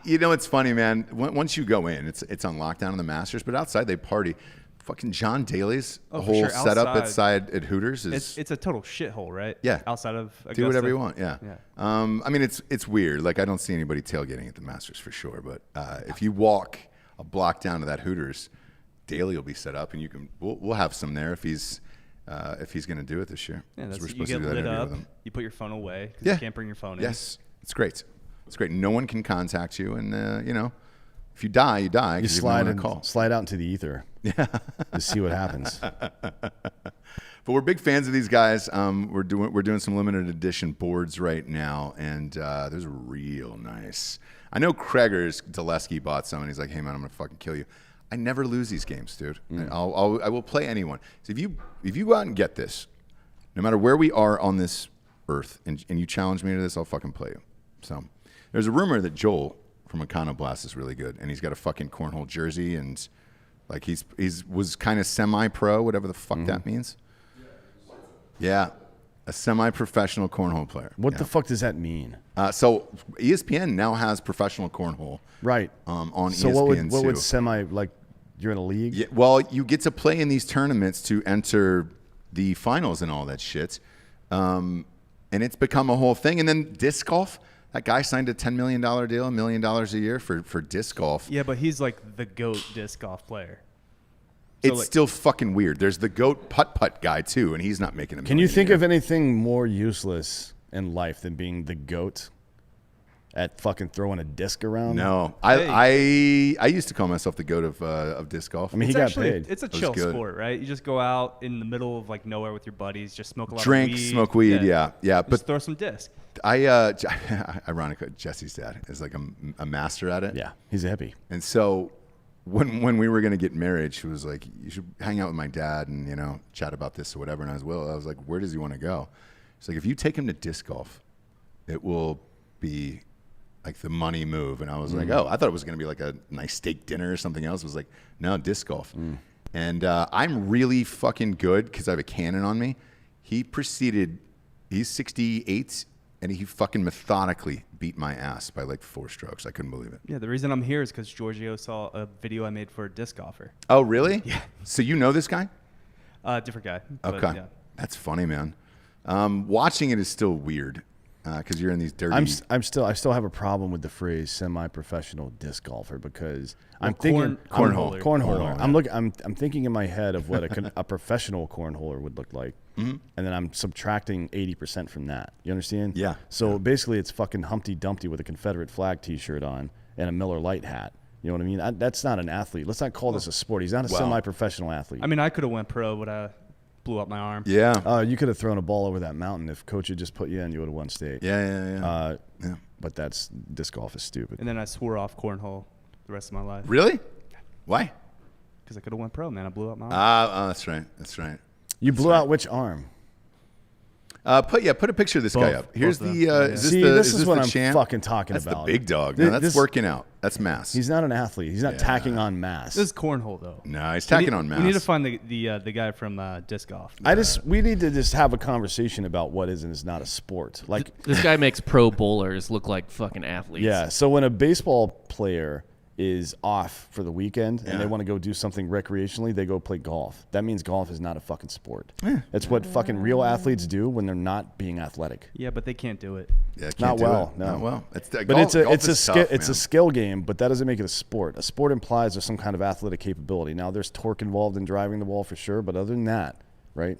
It's funny, man. Once you go in, it's on lockdown in the Masters, but outside they party. Fucking John Daly's whole setup at Hooters is it's a total shithole, right? Yeah. Outside of Augusta. Do whatever you want. Yeah. I mean, it's weird. Like I don't see anybody tailgating at the Masters for sure, but if you walk a block down to that Hooters, Daly will be set up, and we'll have some there if he's going to do it this year. Yeah, we're you get lit up. You put your phone away because you can't bring your phone in. Yes, it's great. It's great. No one can contact you, and if you die, you die. You slide out into the ether. Yeah, to see what happens. But we're big fans of these guys. We're doing some limited edition boards right now, and those are real nice. I know Kreger's Dulesky bought some, and he's like, "Hey man, I'm gonna fucking kill you." I never lose these games, dude. I will play anyone. So if you go out and get this, no matter where we are on this earth, and you challenge me to this, I'll fucking play you. So there's a rumor that Joel from Econoblast is really good, and he's got a fucking cornhole jersey, and like he's was kind of semi-pro, whatever the fuck that means. Yeah, a semi-professional cornhole player. What the fuck does that mean? So ESPN now has professional cornhole. Right. On ESPN. So what would semi, like you're in a league? Yeah, well, you get to play in these tournaments to enter the finals and all that shit. And it's become a whole thing. And then disc golf, that guy signed a $10 million deal, $1 million a year for disc golf. Yeah, but he's like the GOAT disc golf player. So it's still fucking weird. There's the GOAT putt-putt guy, too, and he's not making a million. Can you think of anything more useless in life than being the GOAT at fucking throwing a disc around? No. I used to call myself the GOAT of disc golf. I mean, he got paid. It's a chill sport, right? You just go out in the middle of like nowhere with your buddies, just smoke a lot of weed. Smoke weed, yeah. But throw some disc. Ironically, Jesse's dad is like a master at it. Yeah, he's a hippie. And so when we were going to get married, she was like, you should hang out with my dad and, chat about this or whatever. And I was like, where does he want to go? She's like, if you take him to disc golf, it will be like the money move. And I was like, I thought it was going to be like a nice steak dinner or something else. It was like, no, disc golf. And I'm really fucking good because I have a cannon on me. He's 68, and he fucking methodically beat my ass by like 4 strokes. I couldn't believe it. Yeah, the reason I'm here is because Giorgio saw a video I made for a disc golfer. Oh, really? Yeah. So you know this guy? Different guy. Okay. Yeah. That's funny, man. Watching it is still weird. Because you're in these dirty. I still have a problem with the phrase semi-professional disc golfer because I'm thinking cornhole. Cornholer. I'm thinking in my head of what a professional cornholer would look like, and then I'm subtracting 80% from that. You understand? Yeah. So basically, it's fucking Humpty Dumpty with a Confederate flag T-shirt on and a Miller Lite hat. You know what I mean? That's not an athlete. Let's not call this a sport. He's not a semi-professional athlete. I mean, I could have went pro, but I blew up my arm. Yeah. You could have thrown a ball over that mountain if coach had just put you in. You would have won state. Yeah. But disc golf is stupid. And then I swore off cornhole the rest of my life. Really? Why? Because I could have went pro, man. I blew up my arm. That's right. That's right. You blew out which arm? Put a picture of this guy up. Here's Both the. This is what I'm champ? fucking talking That's about. the big dog. No, that's working out. That's mass. He's not an athlete. He's not tacking on mass. This is cornhole, though. No, he's tacking on mass. We need to find the guy from disc golf. We need to just have a conversation about what is and is not a sport. Like This guy makes pro bowlers look like fucking athletes. yeah. So when a baseball player is off for the weekend and Yeah. they want to go do something recreationally, they go play golf. That means golf is not a fucking sport. It's what fucking real athletes do when they're not being athletic. Yeah, but they can't do it. Yeah, can't Not do well, it. no. Not well. But it's a skill game, but that doesn't make it a sport. A sport implies there's some kind of athletic capability. Now there's torque involved in driving the ball for sure, but other than that, right?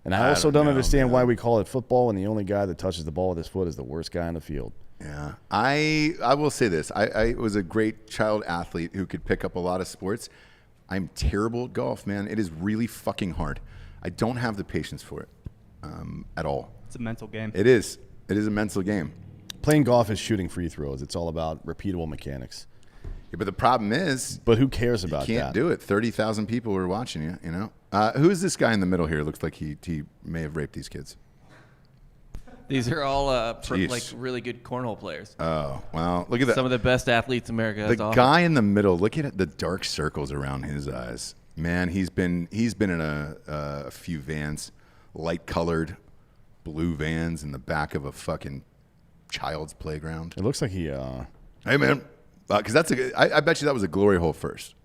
And I also don't understand why we call it football when the only guy that touches the ball with his foot is the worst guy on the field. Yeah, I will say this. I was a great child athlete who could pick up a lot of sports. I'm terrible at golf, man. It is really fucking hard. I don't have the patience for it at all. It's a mental game. It is. It is a mental game. Playing golf is shooting free throws. It's all about repeatable mechanics. Yeah, but the problem is, But who cares about you can't that? do it. 30,000 people are watching you. You know, who is this guy in the middle here? Looks like he may have raped these kids. These are all Jeez. like really good cornhole players. Oh, well, look at that. Some of the best athletes America has to The offer. guy in the middle, look at the dark circles around his eyes. Man, he's been in a few vans, light colored blue vans in the back of a fucking child's playground. It looks like he. Hey man, because I bet you that was a glory hole first,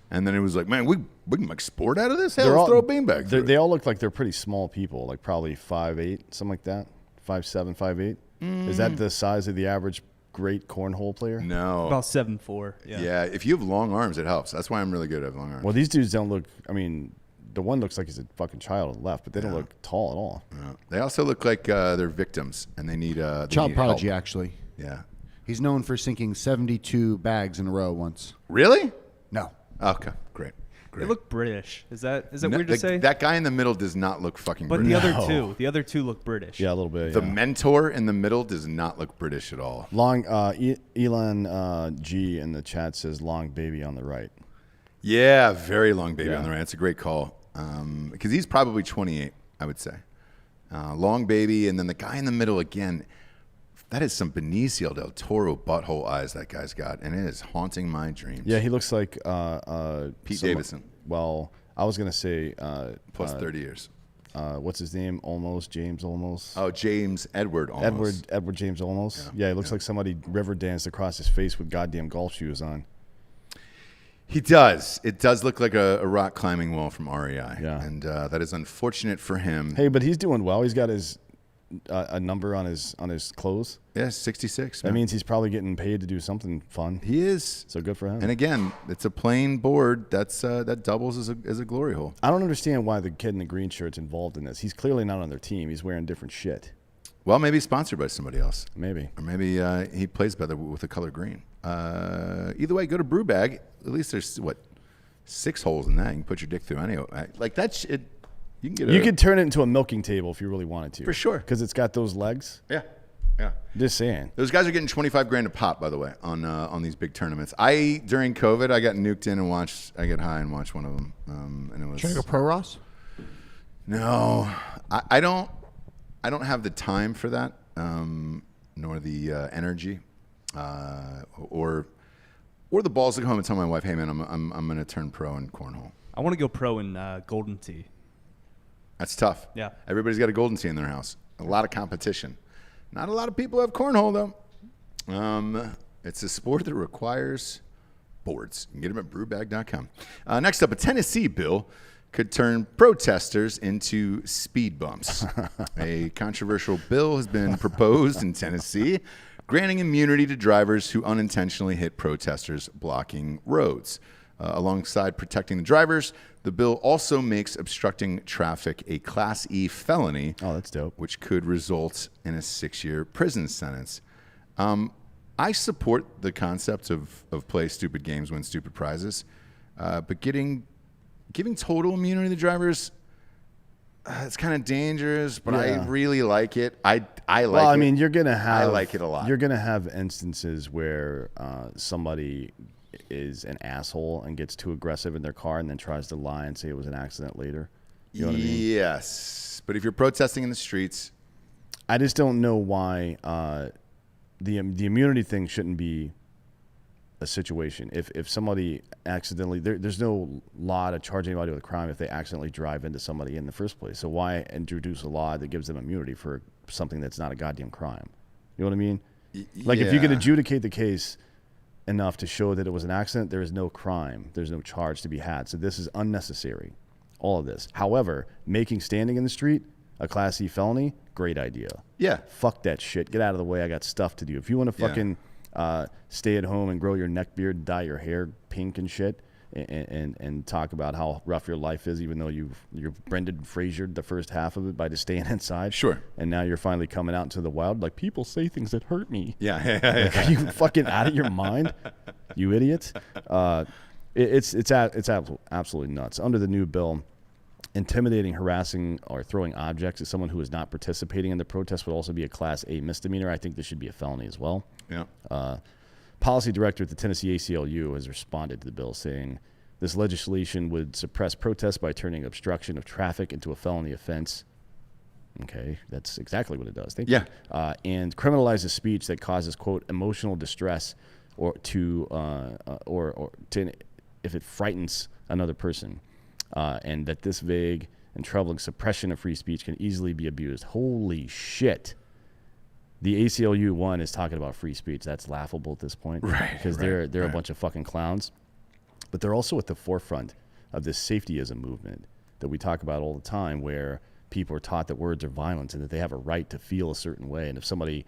and then it was like, man, we can make sport out of this. Hell, let's throw a beanbag. through it. They all look like they're pretty small people, like probably 5'8", something like that. 5'7", 5'8". Is that the size of the average great cornhole player? No. About 7'4". Yeah, if you have long arms, it helps. That's why I'm really good at long arms. Well, these dudes don't look. I mean, the one looks like he's a fucking child on the left, but they don't look tall at all. They also look like they're victims, and they need Child need prodigy, help. actually. Yeah. He's known for sinking 72 bags in a row once. Really? No. Okay, great. They look British. Is that weird to say? That guy in the middle does not look fucking But British. the other two look British. Yeah, a little bit. The yeah. mentor in the middle does not look British at all. Long Elon G in the chat says long baby on the right. Yeah, very long baby Yeah. on the right. That's a great call. Because he's probably 28, I would say. Long baby, and then the guy in the middle again. That is some Benicio del Toro butthole eyes that guy's got, and it is haunting my dreams. Yeah, he looks like Pete Davidson. Well, I was gonna say Plus 30 years. what's his name? James Olmos. Oh, James Edward almost. Edward James Olmos. Yeah, he looks like somebody river danced across his face with goddamn golf shoes on. He does. It does look like a rock climbing wall from REI. Yeah. And that is unfortunate for him. Hey, but he's doing well. He's got his a number on his clothes. Yeah, 66. That man. means he's probably getting paid to do something fun. He is. So good for him. And again, it's a plain board. That doubles as a glory hole. I don't understand why the kid in the green shirt's involved in this. He's clearly not on their team. He's wearing different shit. Well, maybe sponsored by somebody else. Maybe. Or maybe he plays better with the color green. Either way, go to Brewbag. At least there's, 6 holes in that. You can put your dick through any. Like that's it. You can get. You could turn it into a milking table if you really wanted to. For sure. Because it's got those legs. Yeah. Yeah. Just saying. Those guys are getting $25,000 a pop, by the way, on these big tournaments. During COVID, I got nuked in and watched. I got high and watched one of them, and it was. Trying to go pro, Ross? No, I don't have the time for that, nor the energy, or the balls to go home and tell my wife, "Hey, man, I'm going to turn pro in cornhole." I want to go pro in Golden Tee. That's tough. Yeah. Everybody's got a golden tee in their house. A lot of competition. Not a lot of people have cornhole though. It's a sport that requires boards. You can get them at brewbag.com. Next up, a Tennessee bill could turn protesters into speed bumps. A controversial bill has been proposed in Tennessee, granting immunity to drivers who unintentionally hit protesters blocking roads. Alongside protecting the drivers, the bill also makes obstructing traffic a Class E felony. Oh, that's dope. Which could result in a 6-year prison sentence. I support the concept of play stupid games, win stupid prizes, but giving total immunity to drivers, it's kind of dangerous. But I really like it. I like it. Well, I mean, you're gonna have. I like it a lot. You're gonna have instances where somebody is an asshole and gets too aggressive in their car and then tries to lie and say it was an accident later. You know what I mean? Yes, but if you're protesting in the streets, I just don't know why the immunity thing shouldn't be a situation. If somebody accidentally, there's no law to charge anybody with a crime if they accidentally drive into somebody in the first place. So why introduce a law that gives them immunity for something that's not a goddamn crime? You know what I mean? Like if you can adjudicate the case enough to show that it was an accident, there is no crime. There's no charge to be had. So this is unnecessary, all of this. However, making standing in the street a Class E felony, great idea. Yeah. Fuck that shit. Get out of the way. I got stuff to do. If you want to fucking stay at home and grow your neck beard, dye your hair pink and shit, and talk about how rough your life is, even though you've Brendan Frasered the first half of it by just staying inside. Sure. And now you're finally coming out into the wild. Like, people say things that hurt me. Yeah. Are you fucking out of your mind, you idiot? It's absolutely nuts. Under the new bill, intimidating, harassing, or throwing objects at someone who is not participating in the protest would also be a Class A misdemeanor. I think this should be a felony as well. Yeah. Policy director at the Tennessee ACLU has responded to the bill, saying this legislation would suppress protests by turning obstruction of traffic into a felony offense. Okay, that's exactly what it does. Thank you. And criminalizes speech that causes, quote, emotional distress or if it frightens another person. And that this vague and troubling suppression of free speech can easily be abused. Holy shit. The ACLU one is talking about free speech. That's laughable at this point. Right. Because they're a bunch of fucking clowns. But they're also at the forefront of this safetyism movement that we talk about all the time, where people are taught that words are violence and that they have a right to feel a certain way. And if somebody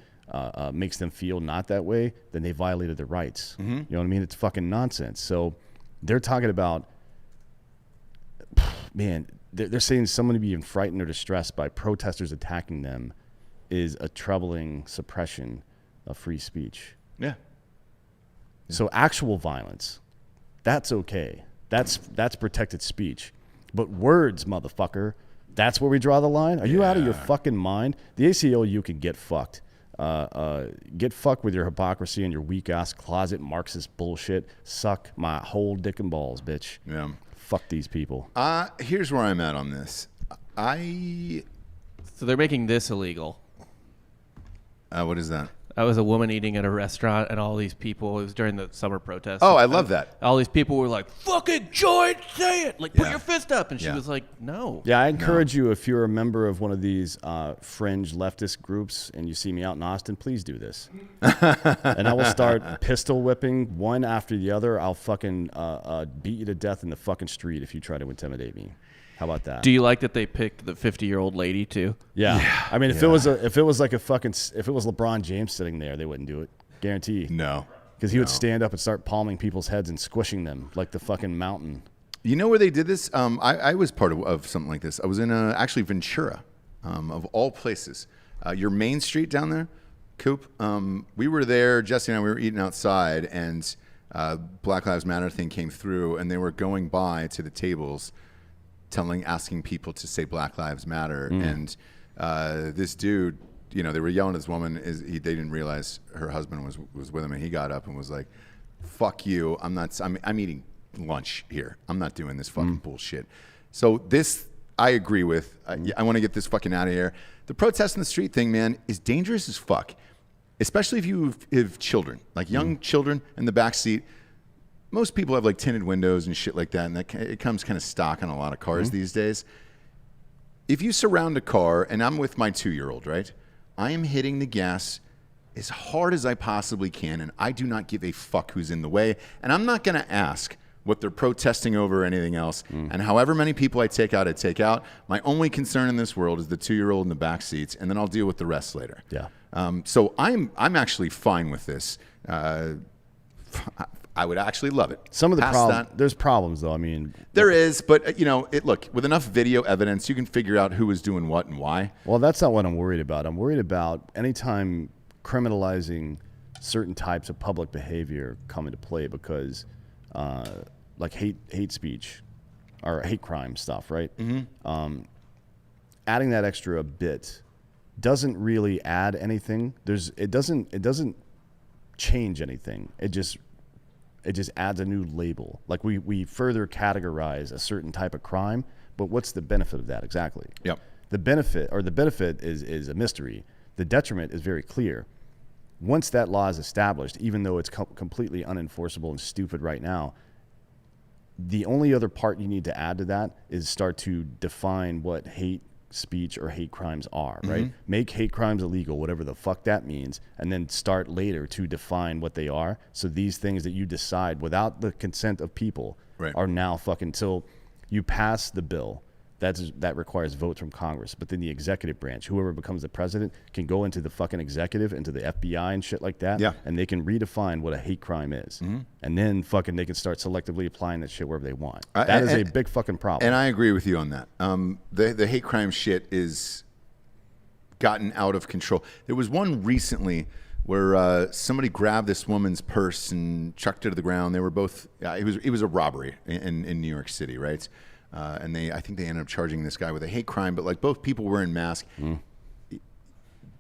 makes them feel not that way, then they violated their rights. Mm-hmm. You know what I mean? It's fucking nonsense. So they're talking about, man, they're saying somebody being frightened or distressed by protesters attacking them is a troubling suppression of free speech. Yeah. So actual violence, that's okay. That's protected speech. But words, motherfucker, that's where we draw the line? Are you out of your fucking mind? The ACLU can get fucked. Get fucked with your hypocrisy and your weak-ass closet Marxist bullshit. Suck my whole dick and balls, bitch. Yeah. Fuck these people. Here's where I'm at on this. So they're making this illegal. What is that? I was a woman eating at a restaurant, and all these people, it was during the summer protest. Oh, I love that. All these people were like, fucking join, say it. Like, put your fist up. And she was like, no. Yeah, I encourage you, if you're a member of one of these fringe leftist groups and you see me out in Austin, please do this. And I will start pistol whipping one after the other. I'll fucking beat you to death in the fucking street if you try to intimidate me. How about that? Do you like that they picked the 50-year-old lady too? Yeah. I mean, if it was LeBron James sitting there, they wouldn't do it. Guarantee. No. Because he would stand up and start palming people's heads and squishing them like the fucking mountain. You know where they did this? I was part of something like this. I was in actually Ventura, of all places. Your main street down there, Coop. We were there, Jesse and I, we were eating outside, and Black Lives Matter thing came through, and they were going by to the tables asking people to say Black Lives Matter. And this dude, you know, they were yelling at this woman. They didn't realize her husband was with him, and he got up and was like, fuck you. I'm eating lunch here. I'm not doing this fucking bullshit. So this, I agree with. I want to get this fucking out of here. The protest in the street thing, man, is dangerous as fuck, especially if you have children, like young children in the back seat. Most people have like tinted windows and shit like that, and it comes kind of stock on a lot of cars these days. If you surround a car, and I'm with my 2-year-old, right? I am hitting the gas as hard as I possibly can, and I do not give a fuck who's in the way. And I'm not going to ask what they're protesting over or anything else. And however many people I take out, I take out. My only concern in this world is the 2-year-old in the back seats, and then I'll deal with the rest later. Yeah. So I'm actually fine with this. I would actually love it. Some of the Past problems, that, there's problems though. I mean, there is, but look, with enough video evidence, you can figure out who was doing what and why. well, that's not what I'm worried about. I'm worried about anytime criminalizing certain types of public behavior come into play because, like hate speech or hate crime stuff, right? Adding that extra bit doesn't really add anything. It doesn't change anything. It just adds a new label. Like we further categorize a certain type of crime, but what's the benefit of that exactly? Yep. The benefit is a mystery. The detriment is very clear. Once that law is established, even though it's completely unenforceable and stupid right now, the only other part you need to add to that is start to define what hate speech or hate crimes are, right? Make hate crimes illegal, whatever the fuck that means, and then start later to define what they are. So these things that you decide without the consent of people are now fucking, till you pass the bill. That requires votes from Congress. But then the executive branch, whoever becomes the president, can go into the fucking executive, into the FBI and shit like that, and they can redefine what a hate crime is. And then fucking they can start selectively applying that shit wherever they want. That is a big fucking problem. And I agree with you on that. The hate crime shit is gotten out of control. There was one recently where somebody grabbed this woman's purse and chucked it to the ground. They were both, it was a robbery in New York City, right? And I think they ended up charging this guy with a hate crime, but like both people were in masks. He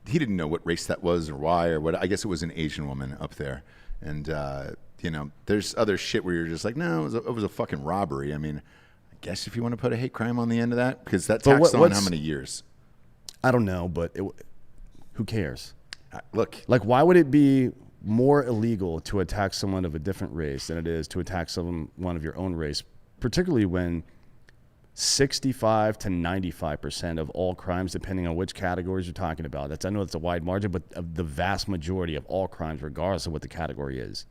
didn't know what race that was or why or what. I guess it was an Asian woman up there. And, there's other shit where you're just like, no, it was a fucking robbery. I mean, I guess if you want to put a hate crime on the end of that, because that taxed on how many years? I don't know, but who cares? Look. Like, why would it be more illegal to attack someone of a different race than it is to attack one of your own race, particularly when 65 to 95% of all crimes, depending on which categories you're talking about. I know it's a wide margin, but the vast majority of all crimes, regardless of what the category is,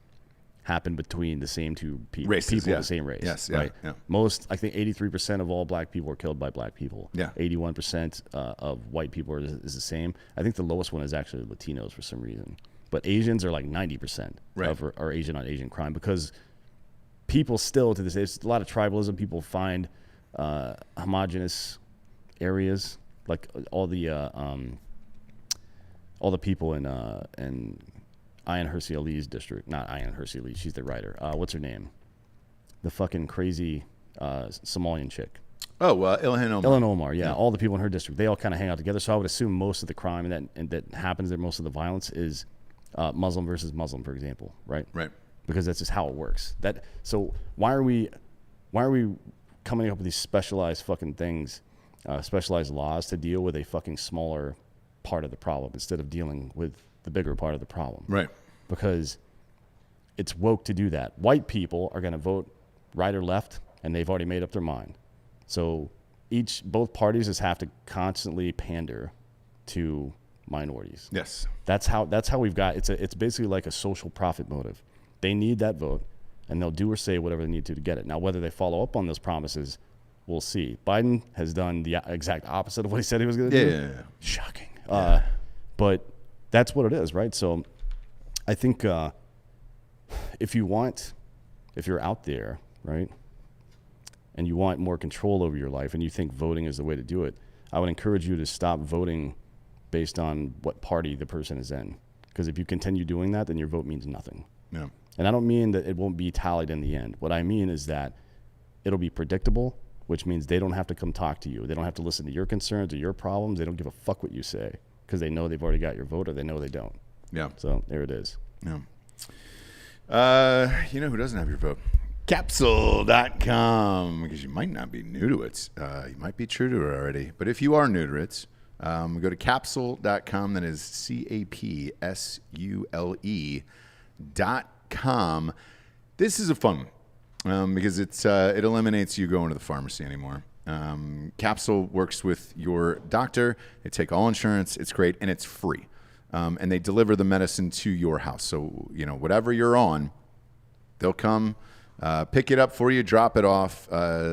happen between the same two people. People of the same race. Yes, right? Yeah. Most, I think 83% of all black people are killed by black people. Yeah. 81% of white people is the same. I think the lowest one is actually Latinos for some reason. But Asians are like 90% of our Asian on Asian crime, because people still, to this day, there's a lot of tribalism. People find homogenous areas, like all the people in Ayan Hirsi Ali's district. Not Ayan Hirsi Ali, she's the writer. What's her name? The fucking crazy Somalian chick. Oh, Ilhan Omar. Ilhan Omar, yeah. All the people in her district, they all kind of hang out together. So I would assume most of the crime that happens there, most of the violence is Muslim versus Muslim, for example, right? Right. Because that's just how it works. So why are we coming up with these specialized fucking things, specialized laws to deal with a fucking smaller part of the problem instead of dealing with the bigger part of the problem? Right. Because it's woke to do that. White people are going to vote right or left, and they've already made up their mind. So both parties just have to constantly pander to minorities. Yes. That's how we've got. It's basically like a social profit motive. They need that vote, and they'll do or say whatever they need to get it. Now, whether they follow up on those promises, we'll see. Biden has done the exact opposite of what he said he was going to do. Yeah. Shocking. But that's what it is, right? So I think if you're out there, right, and you want more control over your life and you think voting is the way to do it, I would encourage you to stop voting based on what party the person is in. Because if you continue doing that, then your vote means nothing. Yeah. And I don't mean that it won't be tallied in the end. What I mean is that it'll be predictable, which means they don't have to come talk to you. They don't have to listen to your concerns or your problems. They don't give a fuck what you say because they know they've already got your vote or they know they don't. Yeah. So there it is. Yeah. You know who doesn't have your vote? Capsule.com, because you might not be new to it. You might be true to it already. But if you are new to it, go to capsule.com. That is CAPSULE.com. This is a fun one because it eliminates you going to the pharmacy anymore. Capsule works with your doctor. They take all insurance. It's great, and it's free. And they deliver the medicine to your house. So, whatever you're on, they'll come, pick it up for you, drop it off,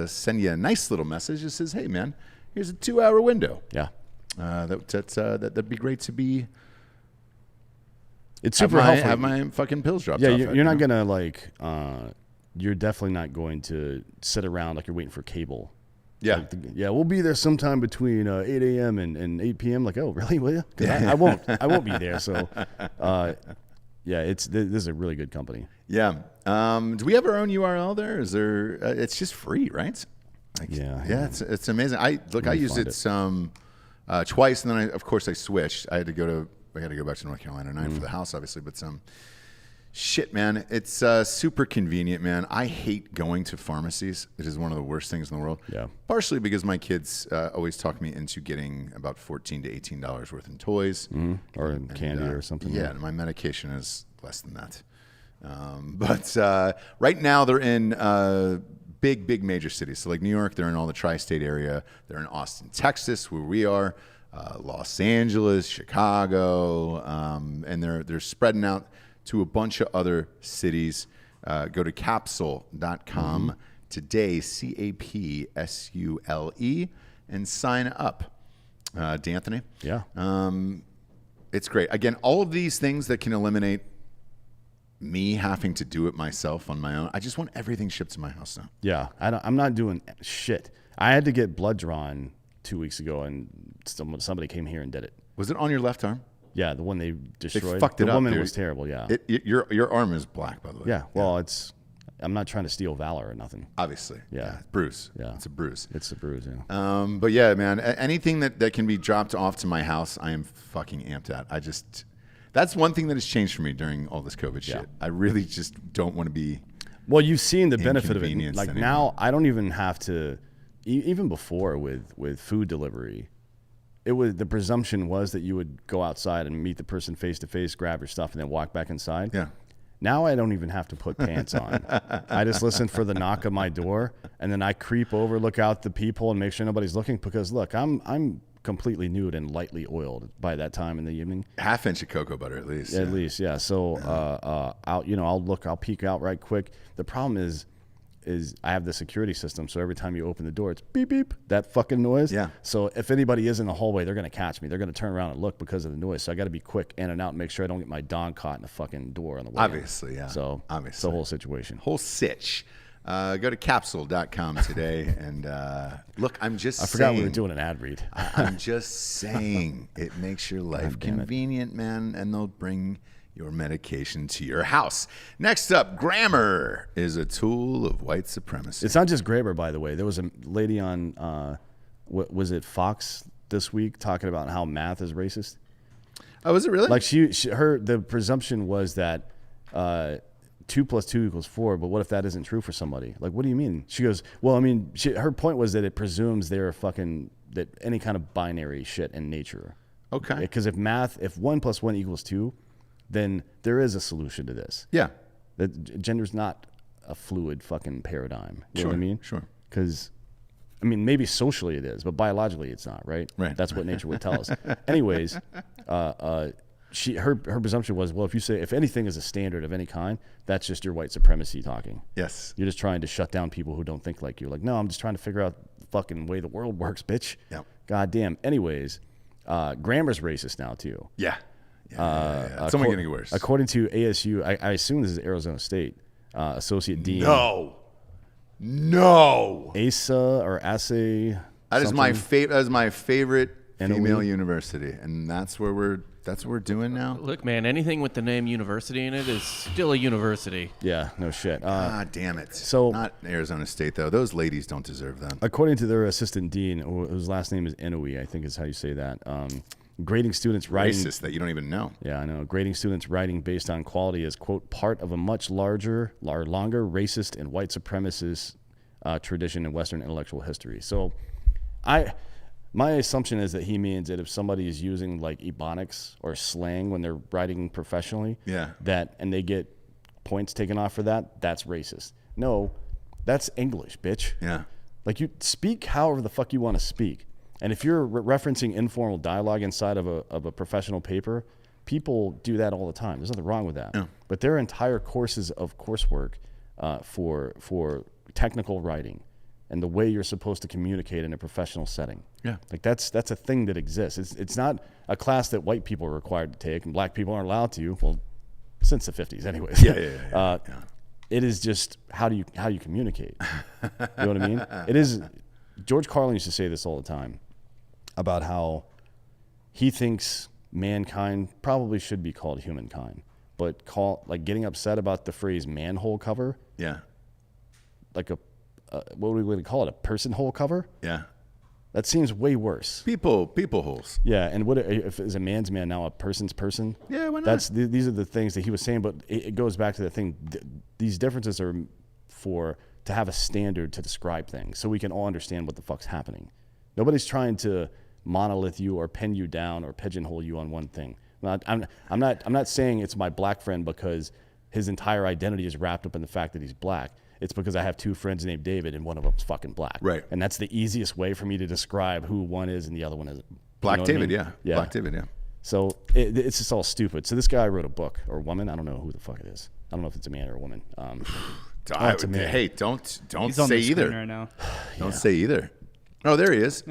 send you a nice little message that says, hey, man, here's a 2-hour window. Yeah. That'd be great to be. It's super helpful. Have my fucking pills dropped yeah, off. you're not going to like, you're definitely not going to sit around like you're waiting for cable. Yeah. Like we'll be there sometime between 8 a.m. and 8 p.m. Like, oh, really? Will you? Because I won't be there. So, this is a really good company. Yeah. Do we have our own URL there? Is there? It's just free, right? Yeah. It's amazing. I used it twice, and then of course I switched. I had to go back to North Carolina 9 for the house, obviously, but shit, man, it's super convenient, man. I hate going to pharmacies. It is one of the worst things in the world. Yeah. Partially because my kids always talk me into getting about $14 to $18 worth in toys. Or in candy or something. Yeah, and my medication is less than that. But right now they're in big major cities. So like New York, they're in all the tri-state area. They're in Austin, Texas, where we are, Los Angeles, Chicago, and they're spreading out to a bunch of other cities. Go to capsule.com today, CAPSULE, and sign up. D'Anthony? Yeah. It's great. Again, all of these things that can eliminate me having to do it myself on my own. I just want everything shipped to my house now. Yeah. I'm not doing shit. I had to get blood drawn 2 weeks ago, and somebody came here and did it. Was it on your left arm? Yeah, the one they destroyed. They fucked it up. The woman dude. was terrible. Yeah. Your arm is black, by the way. Yeah. Well, I'm not trying to steal valor or nothing. Obviously. Yeah. Bruise. Yeah. It's a bruise. It's a bruise. Yeah. But yeah, man, anything that can be dropped off to my house, I am fucking amped at. That's one thing that has changed for me during all this COVID shit. I really just don't want to be. Well, you've seen the benefit of it. Like anymore. now, I don't even have to. Even before with food delivery, the presumption was that you would go outside and meet the person face to face, grab your stuff, and then walk back inside. Yeah. Now I don't even have to put pants on. I just listen for the knock of my door, and then I creep over, look out the peephole, and make sure nobody's looking. Because look, I'm completely nude and lightly oiled by that time in the evening. Half inch of cocoa butter at least. At least, yeah. So I'll peek out right quick. The problem is I have the security system, so every time you open the door, it's beep beep, that fucking noise. Yeah. So if anybody is in the hallway, they're gonna catch me. They're gonna turn around and look because of the noise. So I got to be quick in and out and make sure I don't get my dong caught in the fucking door on the way. Obviously, yeah. So it's the whole situation. Whole sitch. Go to capsule.com today and look. I forgot we were doing an ad read. I'm just saying it makes your life convenient, man, and they'll bring your medication to your house. Next up, grammar is a tool of white supremacy. It's not just grammar, by the way. There was a lady on, was it Fox this week, talking about how math is racist. Oh, is it really? Like the presumption was that 2 + 2 = 4, but what if that isn't true for somebody? Like, what do you mean? She goes, well, I mean, her point was that it presumes that any kind of binary shit in nature. Okay. Because if 1 + 1 = 2, then there is a solution to this. Yeah. That gender's not a fluid fucking paradigm. You know what I mean? Sure. Because, I mean, maybe socially it is, but biologically it's not, right? Right. That's what nature would tell us. Anyways, her presumption was, well, if anything is a standard of any kind, that's just your white supremacy talking. Yes. You're just trying to shut down people who don't think like you. Like, no, I'm just trying to figure out the fucking way the world works, bitch. Yeah. God damn. Anyways, grammar's racist now too. Yeah. It's only getting worse. According to ASU, I assume this is Arizona State, Associate Dean. No. ASA or ASA. That is my favorite NOE? female university, and that's what we're doing now. Look, man, anything with the name university in it is still a university. Yeah, no shit. Damn it. So not Arizona State though. Those ladies don't deserve that. According to their assistant dean, whose last name is Inoue, I think is how you say that. Grading students writing Racist that you don't even know. Yeah, I know. Grading students writing based on quality is, quote, part of a much longer racist and white supremacist tradition in Western intellectual history. So, my assumption is that he means that if somebody is using like ebonics or slang when they're writing professionally, and they get points taken off for that, that's racist. No, that's English, bitch. Yeah. Like, you speak however the fuck you want to speak. And if you're referencing informal dialogue inside of a professional paper, people do that all the time. There's nothing wrong with that. Yeah. But their entire courses of coursework for technical writing and the way you're supposed to communicate in a professional setting. Yeah. Like that's a thing that exists. It's not a class that white people are required to take and black people aren't allowed to. Well, since the 50s anyways. Yeah. It is just how do you communicate? You know what I mean? It is. George Carlin used to say this all the time about how he thinks mankind probably should be called humankind, but getting upset about the phrase manhole cover. Yeah. Like what would we call it? A person hole cover? Yeah. That seems way worse. People holes. Yeah, and what if is a man's man now a person's person? Yeah, why not? These are the things that he was saying, but it goes back to the thing. These differences are to have a standard to describe things, so we can all understand what the fuck's happening. Nobody's trying to monolith you or pin you down or pigeonhole you on one thing. I'm not saying it's my black friend because his entire identity is wrapped up in the fact that he's black. It's because I have two friends named David and one of them's fucking black. Right. And that's the easiest way for me to describe who one is and the other one isn't. Black David, I mean? yeah. Black David, yeah. So it's just all stupid. So this guy wrote a book, or woman, I don't know who the fuck it is. I don't know if it's a man or a woman. It's a man. Hey, don't He's on say the either. screen right now. Don't say either. Oh, there he is.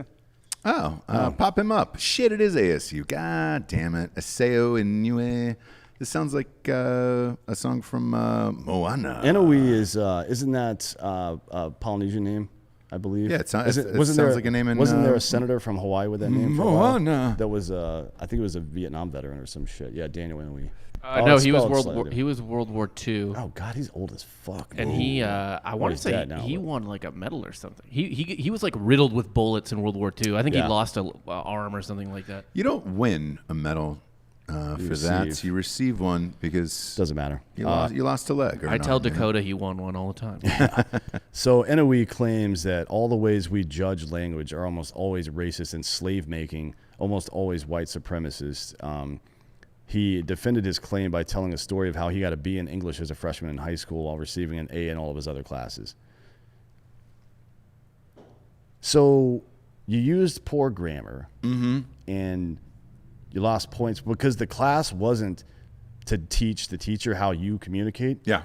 Pop him up. Shit, it is ASU. God damn it. Aseo Inue. This sounds like a song from Moana. Inui isn't that a Polynesian name? I believe. Yeah, it sounds there, like a name in. Wasn't there a senator from Hawaii with that name? For Moana. That was I think it was a Vietnam veteran or some shit. Yeah, Daniel Inui. No, it's he was spelled he was World War II. Oh God, he's old as fuck. And he, I want to he's say dead now, he but- won like a medal or something. He was like riddled with bullets in World War II. I think he Yeah. lost a arm or something like that. You don't win a medal for that. receive. You receive one because Doesn't matter. you lost a leg. Or I tell not, you know? Dakota he won one all the time. So Inui claims that all the ways we judge language are almost always racist and slave making, almost always white supremacist. He defended his claim by telling a story of how he got a B in English as a freshman in high school while receiving an A in all of his other classes. So you used poor grammar and you lost points because the class wasn't to teach the teacher how you communicate. Yeah.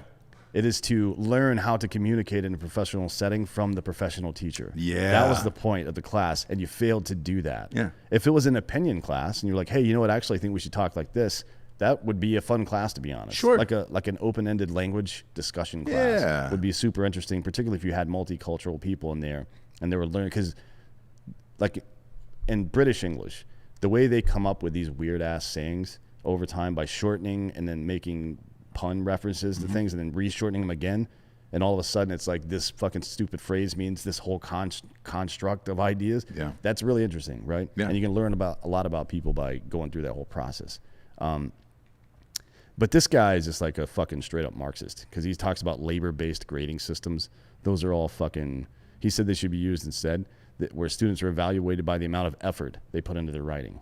It is to learn how to communicate in a professional setting from the professional teacher. Yeah. That was the point of the class, and you failed to do that. Yeah. If it was an opinion class and you're like, hey, you know what, actually I think we should talk like this, that would be a fun class, to be honest. Sure. Like an open-ended language discussion class Yeah. would be super interesting, particularly if you had multicultural people in there and they were learning, because like in British English, the way they come up with these weird-ass sayings over time by shortening and then making pun references to things and then re-shortening them again, and all of a sudden it's like this fucking stupid phrase means this whole construct of ideas. Yeah. That's really interesting, right? Yeah. And you can learn a lot about people by going through that whole process. But this guy is just like a fucking straight up Marxist because he talks about labor-based grading systems. Those are all fucking, he said they should be used instead, where students are evaluated by the amount of effort they put into their writing.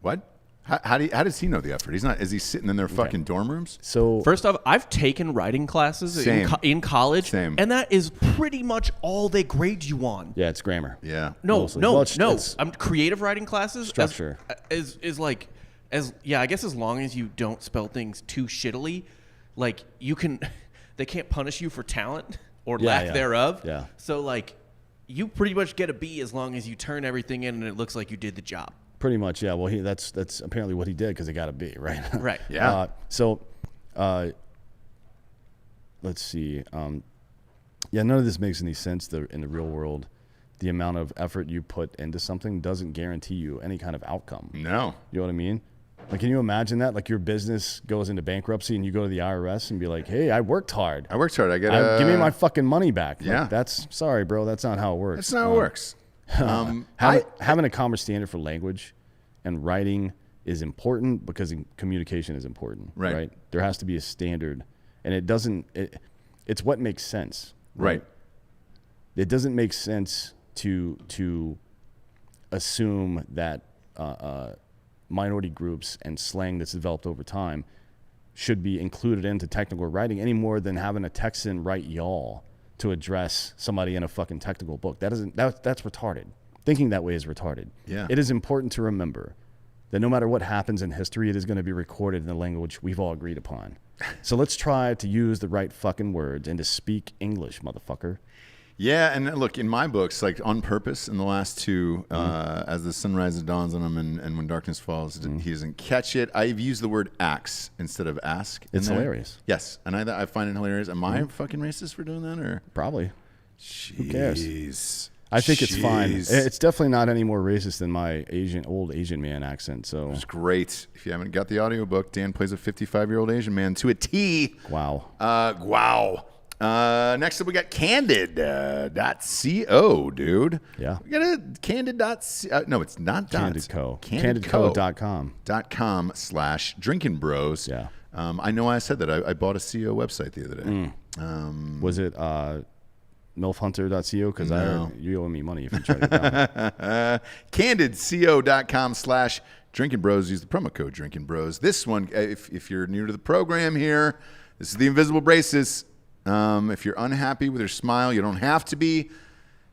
What? How does he know the effort? He's not. Is he sitting in their fucking dorm rooms? So First off, I've taken writing classes Same. in college, Same. and that is pretty much all they grade you on. yeah, it's grammar. Yeah. No, Mostly. no, Well, it's- no. it's Creative writing classes structure. is like I guess as long as you don't spell things too shittily, like you can, they can't punish you for talent or lack thereof. Yeah. So like, you pretty much get a B as long as you turn everything in and it looks like you did the job. Pretty much, yeah. Well, that's apparently what he did because he got a B, right? Right. Yeah. Let's see. None of this makes any sense in the real world. The amount of effort you put into something doesn't guarantee you any kind of outcome. No. You know what I mean? Like, can you imagine that? Like, your business goes into bankruptcy and you go to the IRS and be like, hey, I worked hard. I worked hard. I got. Give me my fucking money back. Like, Yeah. sorry, bro. That's not how it works. That's not how it works. Having a common standard for language and writing is important because communication is important, Right. There has to be a standard, and it's what makes sense, Right. It doesn't make sense to assume that minority groups and slang that's developed over time should be included into technical writing any more than having a Texan write y'all to address somebody in a fucking technical book. That's retarded. Thinking that way is retarded. Yeah. It is important to remember that no matter what happens in history, it is going to be recorded in the language we've all agreed upon. So let's try to use the right fucking words and to speak English, motherfucker. Yeah, and look, in my books, like on purpose, in the last two, as the sun rises, dawns on him, and when darkness falls, he doesn't catch it. I've used the word axe instead of ask. It's hilarious. Yes, and I find it hilarious. Am I fucking racist for doing that, or Probably. Jeez. Who cares? I think it's fine. It's definitely not any more racist than my old Asian man accent. So It's great. If you haven't got the audiobook, Dan plays a 55-year-old Asian man to a T. wow. Wow. Next up, we got Candid.co, dude. Yeah. We got a Candid.co. No, it's not Candidco. Candidco.com. Candidco.com. /Drinkin Bros. Yeah. I know I said that. I bought a CO website the other day. Was it milfhunter.co? Because No. you owe me money if you try to get down. Candidco.com /Drinkin Bros. Use the promo code Drinkin Bros. This one, if you're new to the program here, this is the invisible braces. If you're unhappy with your smile, you don't have to be.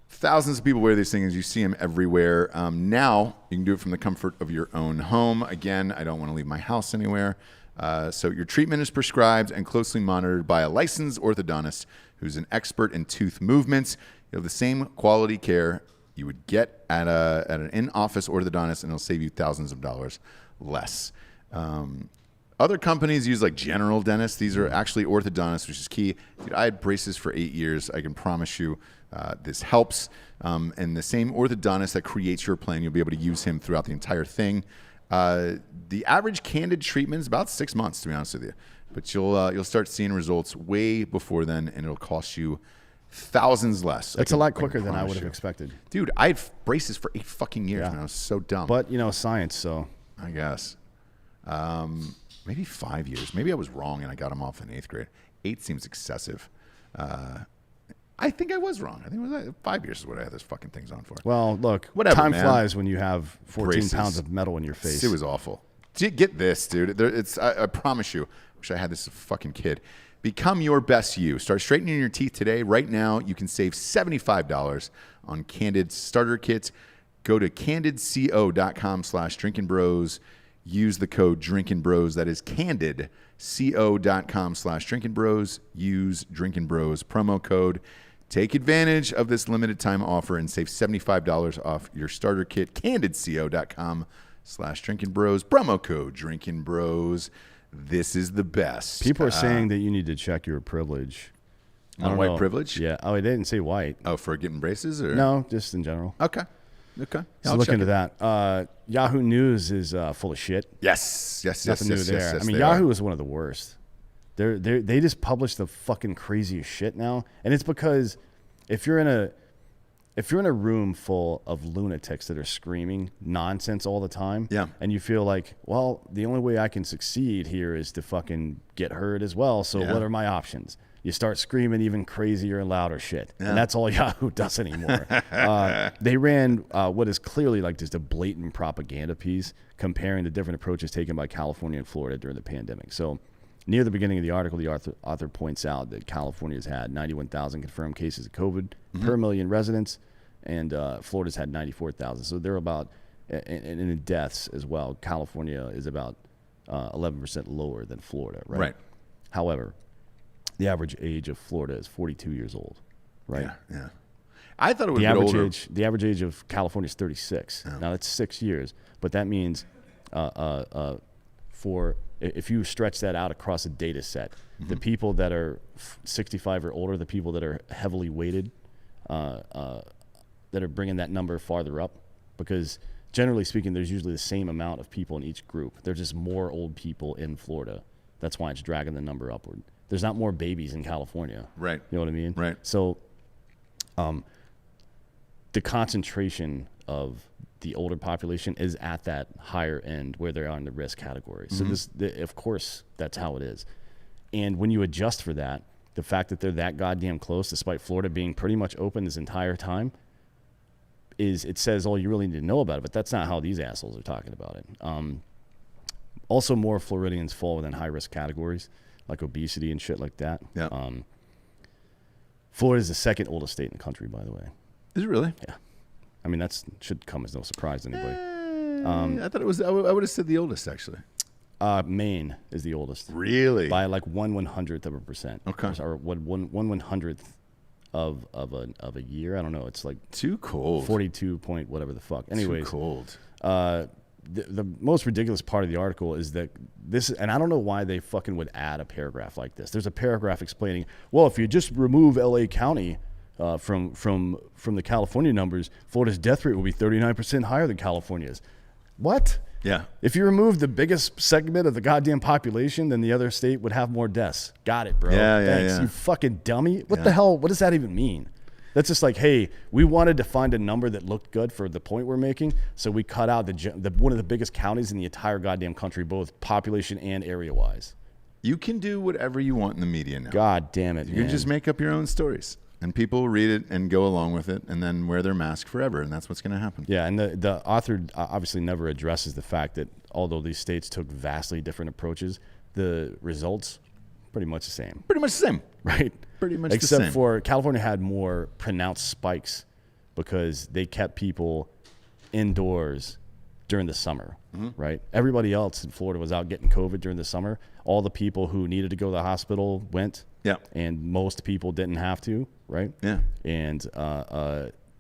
Thousands of people wear these things. You see them everywhere. Now you can do it from the comfort of your own home. Again, I don't want to leave my house anywhere. So your treatment is prescribed and closely monitored by a licensed orthodontist who's an expert in tooth movements. You have the same quality care you would get at an in-office orthodontist, and it'll save you thousands of dollars less. Other companies use like general dentists. These are actually orthodontists, which is key. Dude, I had braces for 8 years. I can promise you this helps. And the same orthodontist that creates your plan, you'll be able to use him throughout the entire thing. The average Candid treatment is about 6 months, to be honest with you. But you'll start seeing results way before then, and it'll cost you thousands less. That's a lot quicker than I would have expected. Dude, I had braces for 8 fucking years, and I was so dumb. But, science, so. I guess. Maybe 5 years. Maybe I was wrong and I got them off in 8th grade. 8 seems excessive. I think I was wrong. I think it was 5 years is what I had those fucking things on for. Well, look, Whatever, time man. flies when you have 14 Braces. pounds of metal in your face. It was awful. Get this, dude. I promise you. Wish I had this as a fucking kid. Become your best you. Start straightening your teeth today. Right now, you can save $75 on Candid starter kits. Go to candidco.com /Drinkin Bros. Use the code Drinkin Bros. That is candidco.com /Drinkin Bros. Use Drinkin Bros promo code. Take advantage of this limited time offer and save $75 off your starter kit. Candidco.com /Drinkin Bros. Promo code Drinkin Bros. This is the best. People are saying that you need to check your privilege. On white privilege? Yeah. Oh, they didn't say white. Oh, for getting braces? Or? No, just in general. Okay. So I'll look check into it. that. Yahoo News is full of shit. Yes. Nothing new there. I mean, Yahoo is one of the worst. They just publish the fucking craziest shit now, and it's because if you're in a room full of lunatics that are screaming nonsense all the time, yeah, and you feel like, well, the only way I can succeed here is to fucking get heard as well. So what are my options? You start screaming even crazier and louder shit. Yeah. And that's all Yahoo does anymore. They ran what is clearly like just a blatant propaganda piece comparing the different approaches taken by California and Florida during the pandemic. So near the beginning of the article, the author points out that California's had 91,000 confirmed cases of COVID per million residents, and Florida's had 94,000. So they're about, and in deaths as well, California is about 11% lower than Florida, right? Right. However, the average age of Florida is 42 years old, right? Yeah. I thought it would be older. The average age of California is 36. Yeah. Now that's 6 years, but that means for if you stretch that out across a data set, the people that are 65 or older, the people that are heavily weighted, that are bringing that number farther up, because generally speaking, there's usually the same amount of people in each group. There's just more old people in Florida. That's why it's dragging the number upward. There's not more babies in California. Right. You know what I mean? Right. So the concentration of the older population is at that higher end where they are in the risk category. So of course, that's how it is. And when you adjust for that, the fact that they're that goddamn close, despite Florida being pretty much open this entire time, it says all you really need to know about it. But that's not how these assholes are talking about it. Also, more Floridians fall within high-risk categories, like obesity and shit like that. Yeah. Florida is the second oldest state in the country, by the way. Is it really? Yeah. I mean, that should come as no surprise to anybody. I thought it was. I would have said the oldest actually. Maine is the oldest. Really? By like 1/100%. Okay. Or 1/100th of a year. I don't know. It's like Too cold. 42 point whatever the fuck. Anyways, Too cold. the most ridiculous part of the article is that this, and I don't know why they fucking would add a paragraph like this. There's a paragraph explaining, well, if you just remove LA County from the California numbers, Florida's death rate will be 39% higher than California's. What? Yeah. If you remove the biggest segment of the goddamn population, then the other state would have more deaths. Got it, bro. Yeah, Thanks, yeah. you fucking dummy. What the hell? What does that even mean? That's just like, hey, we wanted to find a number that looked good for the point we're making, so we cut out the one of the biggest counties in the entire goddamn country, both population and area-wise. You can do whatever you want in the media now. God damn it, You man. can just make up your own stories, and people will read it and go along with it, and then wear their mask forever, and that's what's going to happen. Yeah, and the author obviously never addresses the fact that although these states took vastly different approaches, the results pretty much the same. Pretty much the same. Right? Pretty much the Except same. for California had more pronounced spikes because they kept people indoors during the summer, right? Everybody else in Florida was out getting COVID during the summer. All the people who needed to go to the hospital went. Yeah. And most people didn't have to, right? Yeah. And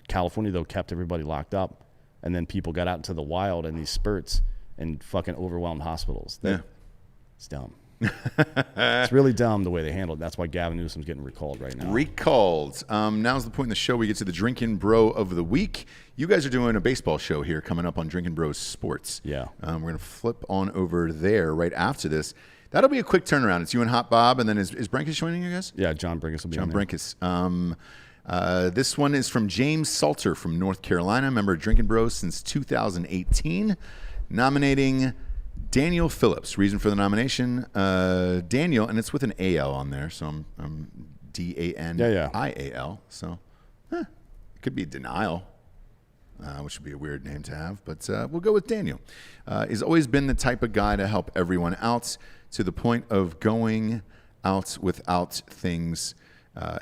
California, though, kept everybody locked up. And then people got out into the wild in these spurts and fucking overwhelmed hospitals. It's dumb. It's really dumb the way they handled it. That's why Gavin Newsom's getting recalled right now. Recalled. Now's the point in the show we get to the Drinkin' Bro of the Week. You guys are doing a baseball show here coming up on Drinkin' Bros Sports. Yeah. We're going to flip on over there right after this. That'll be a quick turnaround. It's you and Hot Bob, and then is Brinkus joining you guys? Yeah, John Brinkus will be on John there. Brinkus. This one is from James Salter from North Carolina, member of Drinkin' Bros since 2018, nominating Daniel Phillips. Reason for the nomination, Daniel, and it's with an A-L on there, so I'm D-A-N-I-A-L. So it could be Denial, which would be a weird name to have, but we'll go with Daniel. He's always been the type of guy to help everyone out to the point of going out without things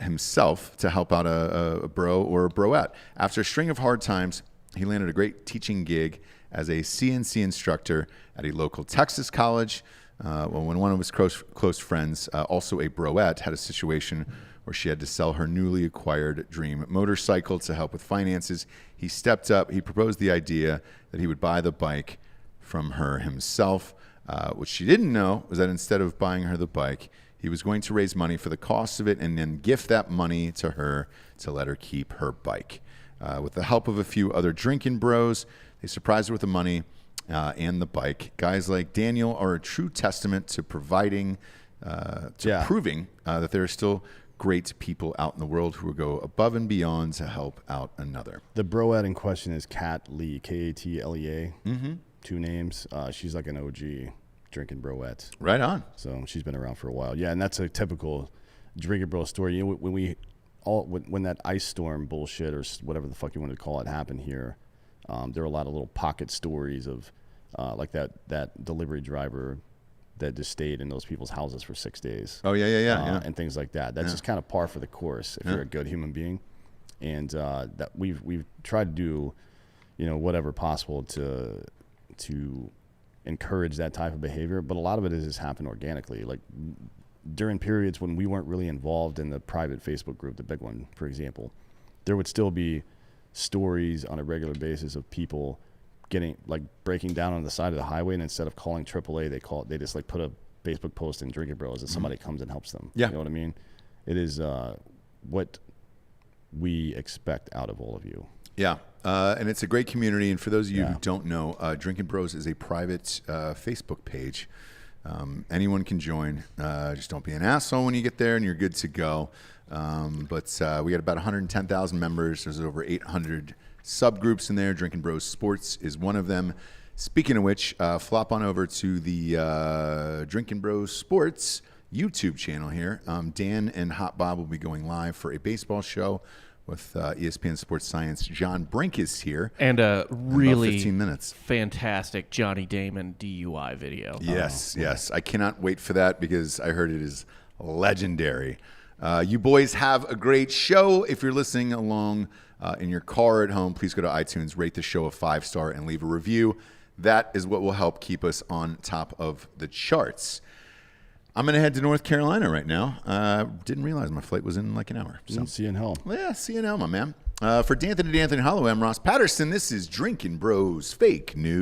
himself to help out a bro or a broette. After a string of hard times, he landed a great teaching gig as a CNC instructor at a local Texas college. When one of his close friends, also a broette, had a situation where she had to sell her newly acquired dream motorcycle to help with finances, he stepped up. He proposed the idea that he would buy the bike from her himself. What she didn't know was that instead of buying her the bike, he was going to raise money for the cost of it and then gift that money to her to let her keep her bike. With the help of a few other Drinkin' Bros, they surprised her with the money and the bike. Guys like Daniel are a true testament to proving that there are still great people out in the world who will go above and beyond to help out another. The broette in question is Kat Lee, Katlea. Mm-hmm. 2 names. She's like an OG Drinkin' Broette. Right on. So she's been around for a while. Yeah, and that's a typical Drinkin' Bro story. You know, when that ice storm bullshit or whatever the fuck you want to call it happened here, there were a lot of little pocket stories of like that delivery driver that just stayed in those people's houses for 6 days. Oh, yeah. And things like that. That's just kind of par for the course if you're a good human being. And that we've tried to do, whatever possible to encourage that type of behavior. But a lot of it has just happened organically. Like during periods when we weren't really involved in the private Facebook group, the big one, for example, there would still be stories on a regular basis of people breaking down on the side of the highway, and instead of calling AAA, they just put a Facebook post in Drinkin' Bros and somebody comes and helps them. Yeah. You know what I mean? It is what we expect out of all of you. Yeah, and it's a great community. And for those of you who don't know, Drinkin' Bros is a private Facebook page. Anyone can join. Just don't be an asshole when you get there, and you're good to go. But we got about 110,000 members. There's over 800 subgroups in there. Drinkin' Bros Sports is one of them. Speaking of which, flop on over to the Drinkin' Bros Sports YouTube channel here. Dan and Hot Bob will be going live for a baseball show with ESPN Sports Science. John Brinkus here. And a really 15 minutes. fantastic Johnny Damon DUI video. Yes. I cannot wait for that because I heard it is legendary. You boys have a great show. If you're listening along in your car at home, please go to iTunes, rate the show a 5-star, and leave a review. That is what will help keep us on top of the charts. I'm going to head to North Carolina right now. Didn't realize my flight was in like an hour. So See you in hell. yeah, see you now, my man. For D'Anthony Holloway, I'm Ross Patterson. This is Drinkin' Bros Fake News.